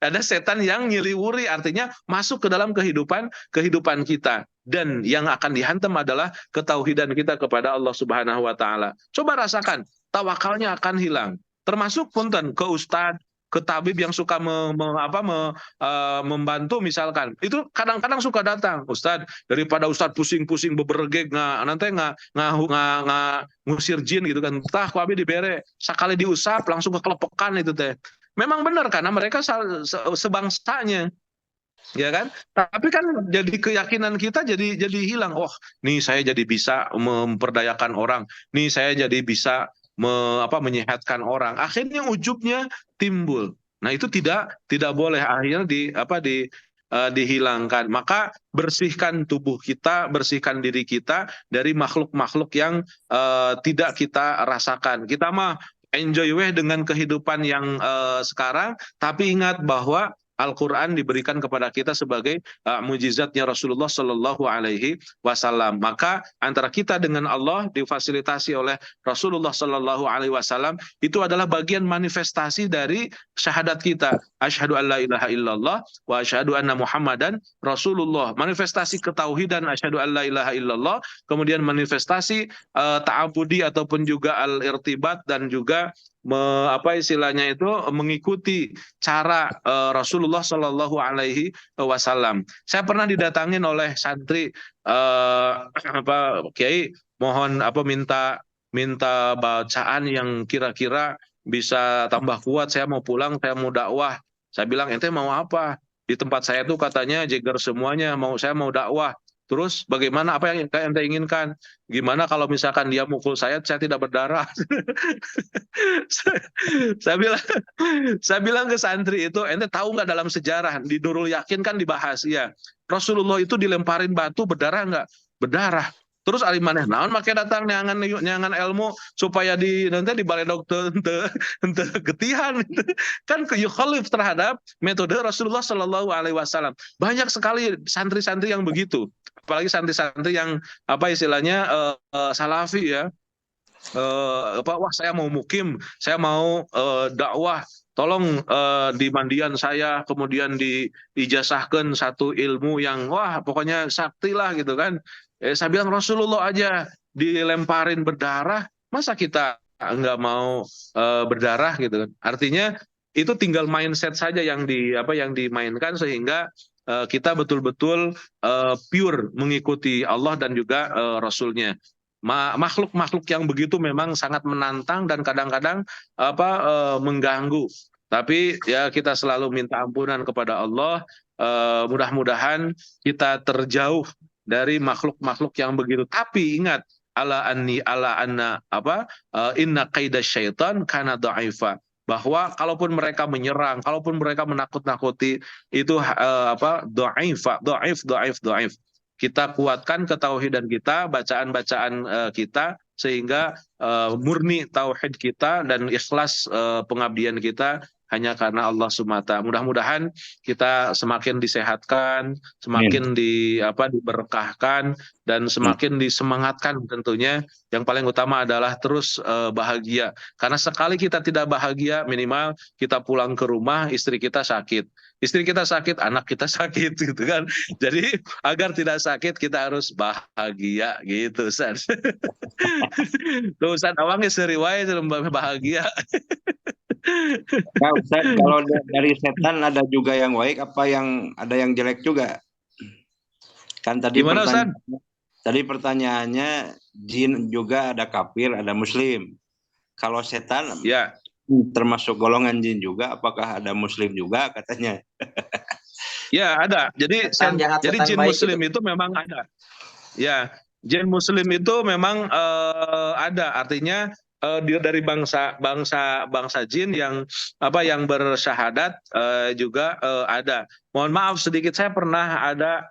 Ada setan yang nyeliwuri, artinya masuk ke dalam kehidupan kita. Dan yang akan dihantam adalah ketauhidan kita kepada Allah Subhanahu wa taala. Coba rasakan, tawakalnya akan hilang. Termasuk punten ke ustadz, ke tabib yang suka membantu misalkan, itu kadang-kadang suka datang, Ustadz, daripada Ustadz pusing-pusing bebergeg nanti ngusir jin gitu kan, ku abi dibere sekali diusap langsung kekelepekan itu teh. Memang benar karena mereka sebangsanya, ya kan? Tapi kan jadi keyakinan kita jadi hilang. Oh, nih saya jadi bisa memperdayakan orang, nih saya jadi bisa menyehatkan orang. Akhirnya ujubnya timbul. Nah, itu tidak boleh, akhirnya dihilangkan. Maka bersihkan tubuh kita, bersihkan diri kita dari makhluk-makhluk yang tidak kita rasakan. Kita mah enjoy dengan kehidupan yang sekarang, tapi ingat bahwa Al-Quran diberikan kepada kita sebagai mujizatnya Rasulullah Shallallahu Alaihi Wasallam. Maka antara kita dengan Allah difasilitasi oleh Rasulullah Shallallahu Alaihi Wasallam, itu adalah bagian manifestasi dari syahadat kita. Asyhadu an la ilaha illallah wa asyhadu anna Muhammadan Rasulullah. Manifestasi ketauhidan asyhadu an la ilaha illallah, kemudian manifestasi ta'abudi ataupun juga al-irtibat, dan juga mengikuti cara Rasulullah Shallallahu Alaihi Wasallam. Saya pernah didatangin oleh santri, Kiai, mohon minta bacaan yang kira-kira bisa tambah kuat. Saya mau pulang, saya mau dakwah. Saya bilang, ente mau apa? Di tempat saya tuh katanya jeger semuanya. Saya mau dakwah. Terus bagaimana, apa yang ente inginkan? Gimana kalau misalkan dia mukul saya tidak berdarah? saya bilang ke santri itu, ente tahu nggak dalam sejarah di Nurul Yakin kan dibahas ya, Rasulullah itu dilemparin batu berdarah nggak? Berdarah. Terus ari maneh naon make datang nyangan ilmu supaya nanti di balai dokter ente getihan kan yukhalif terhadap metode Rasulullah Shallallahu Alaihi Wasallam. Banyak sekali santri-santri yang begitu, apalagi santri-santri yang salafi ya. Wah, saya mau mukim, saya mau dakwah, tolong di mandian saya kemudian diijazahkan satu ilmu yang wah pokoknya sakti lah gitu kan. Saya bilang Rasulullah aja dilemparin berdarah, masa kita nggak mau berdarah gitu kan. Artinya itu tinggal mindset saja yang dimainkan sehingga kita betul-betul pure mengikuti Allah dan juga Rasulnya. Makhluk-makhluk yang begitu memang sangat menantang dan kadang-kadang mengganggu. Tapi ya kita selalu minta ampunan kepada Allah. Mudah-mudahan kita terjauh dari makhluk-makhluk yang begitu. Tapi ingat, inna kaidah syaitan kana dha'ifa, bahwa kalaupun mereka menyerang, kalaupun mereka menakut-nakuti, itu dhaif. Kita kuatkan ketauhidan kita, bacaan-bacaan kita, sehingga murni tauhid kita dan ikhlas pengabdian kita hanya karena Allah SWT. Mudah-mudahan kita semakin disehatkan, semakin diberkahkan, dan semakin disemangatkan tentunya. Yang paling utama adalah terus bahagia. Karena sekali kita tidak bahagia, minimal kita pulang ke rumah, istri kita sakit. Istri kita sakit, anak kita sakit gitu kan. Jadi agar tidak sakit kita harus bahagia gitu, Ustaz. Tuh Ustaz awangnya seriwai bahagia. Nah, Ustaz, kalau dari setan ada juga yang baik, apa yang ada yang jelek juga? Kan tadi gimana, Ustaz? Tadi pertanyaannya jin juga ada kafir, ada muslim. Kalau setan ya termasuk golongan jin juga, apakah ada muslim juga katanya? Ya, ada. Jadi jin muslim itu memang ada. Ya, jin muslim itu memang ada. Artinya dari bangsa jin yang bersyahadat juga ada. Mohon maaf sedikit, saya pernah ada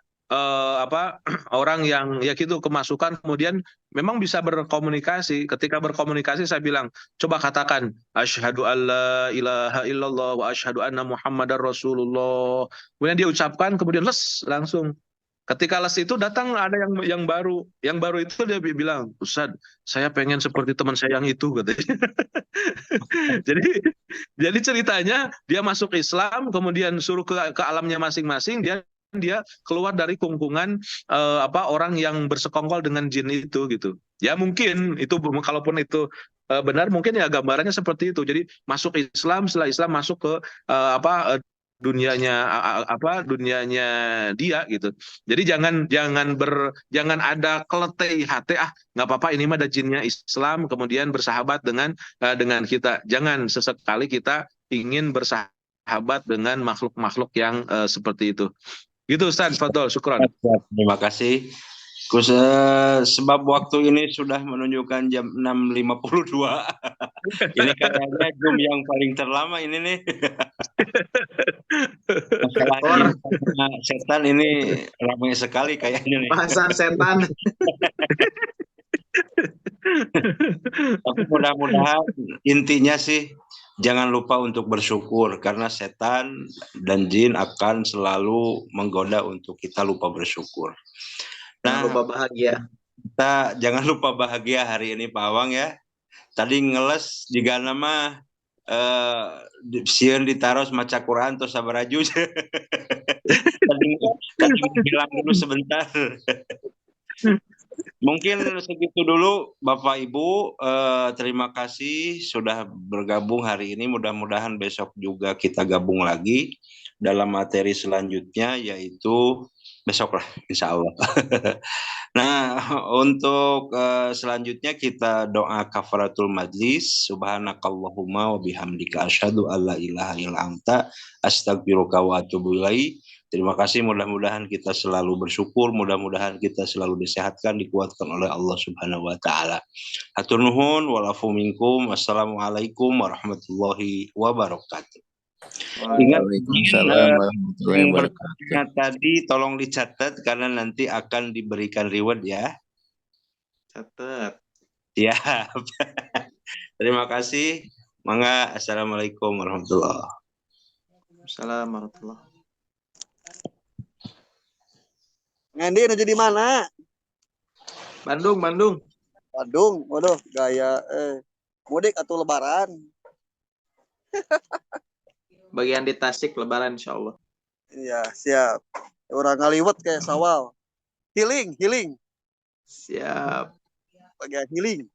orang yang ya gitu kemasukan, kemudian memang bisa berkomunikasi. Ketika berkomunikasi saya bilang, coba katakan asyhadu alla ilaha illallah wa asyhadu anna Muhammadar Rasulullah. Kemudian dia ucapkan, kemudian langsung. Ketika les itu datang ada yang baru. Yang baru itu dia bilang, Ustaz, saya pengen seperti teman saya yang itu katanya. Jadi ceritanya dia masuk Islam, kemudian suruh ke alamnya masing-masing, dia keluar dari kungkungan orang yang bersekongkol dengan jin itu gitu. Ya mungkin itu, kalaupun itu benar, mungkin ya gambarannya seperti itu. Jadi masuk Islam, setelah Islam masuk ke dunianya dia gitu. Jadi jangan ada keletih hati, nggak apa-apa ini mah ada jinnya Islam kemudian bersahabat dengan kita. Jangan sesekali kita ingin bersahabat dengan makhluk-makhluk yang seperti itu. Gitu Ustaz, fadhol, syukran. Terima kasih. Sebab waktu ini sudah menunjukkan jam 6.52. Ini kayaknya Zoom yang paling terlama ini nih. Masalah Or, jin sama setan ini ramai sekali kayaknya nih. bahasan setan. Tapi mudah-mudahan intinya sih jangan lupa untuk bersyukur karena setan dan jin akan selalu menggoda untuk kita lupa bersyukur. Jangan Nah, lupa bahagia. kita jangan lupa bahagia hari ini Pak Awang ya. Tadi ngeles juga nama sieun ditaros maca Quran terus sabaraju. tadi bilang dulu sebentar. Mungkin segitu dulu Bapak Ibu, terima kasih sudah bergabung hari ini, mudah-mudahan besok juga kita gabung lagi dalam materi selanjutnya yaitu besok lah insya Allah. Nah untuk selanjutnya kita doa kafaratul majlis, subhanakallahumma wa bihamdika asyhadu alla ilaha illa anta astaghfiruka wa atubu ilaik. Terima kasih, mudah-mudahan kita selalu bersyukur, mudah-mudahan kita selalu disehatkan, dikuatkan oleh Allah Subhanahu wa taala. Hatur nuhun walafu minkum. Wassalamualaikum warahmatullahi wabarakatuh. Ingat Waalaikumsalam warahmatullahi wabarakatuh. tadi tolong dicatat karena nanti akan diberikan reward ya. Catat. Siap. Terima kasih. Mangga, assalamualaikum warahmatullahi wabarakatuh. Assalamualaikum warahmatullahi. Ngandi nuju di mana? Bandung. Bandung. Waduh, gaya mudik atau lebaran. Bagian di Tasik lebaran insyaallah. Iya, siap. Orang ngaliwet kayak sawal. Healing. Siap. Bagian healing.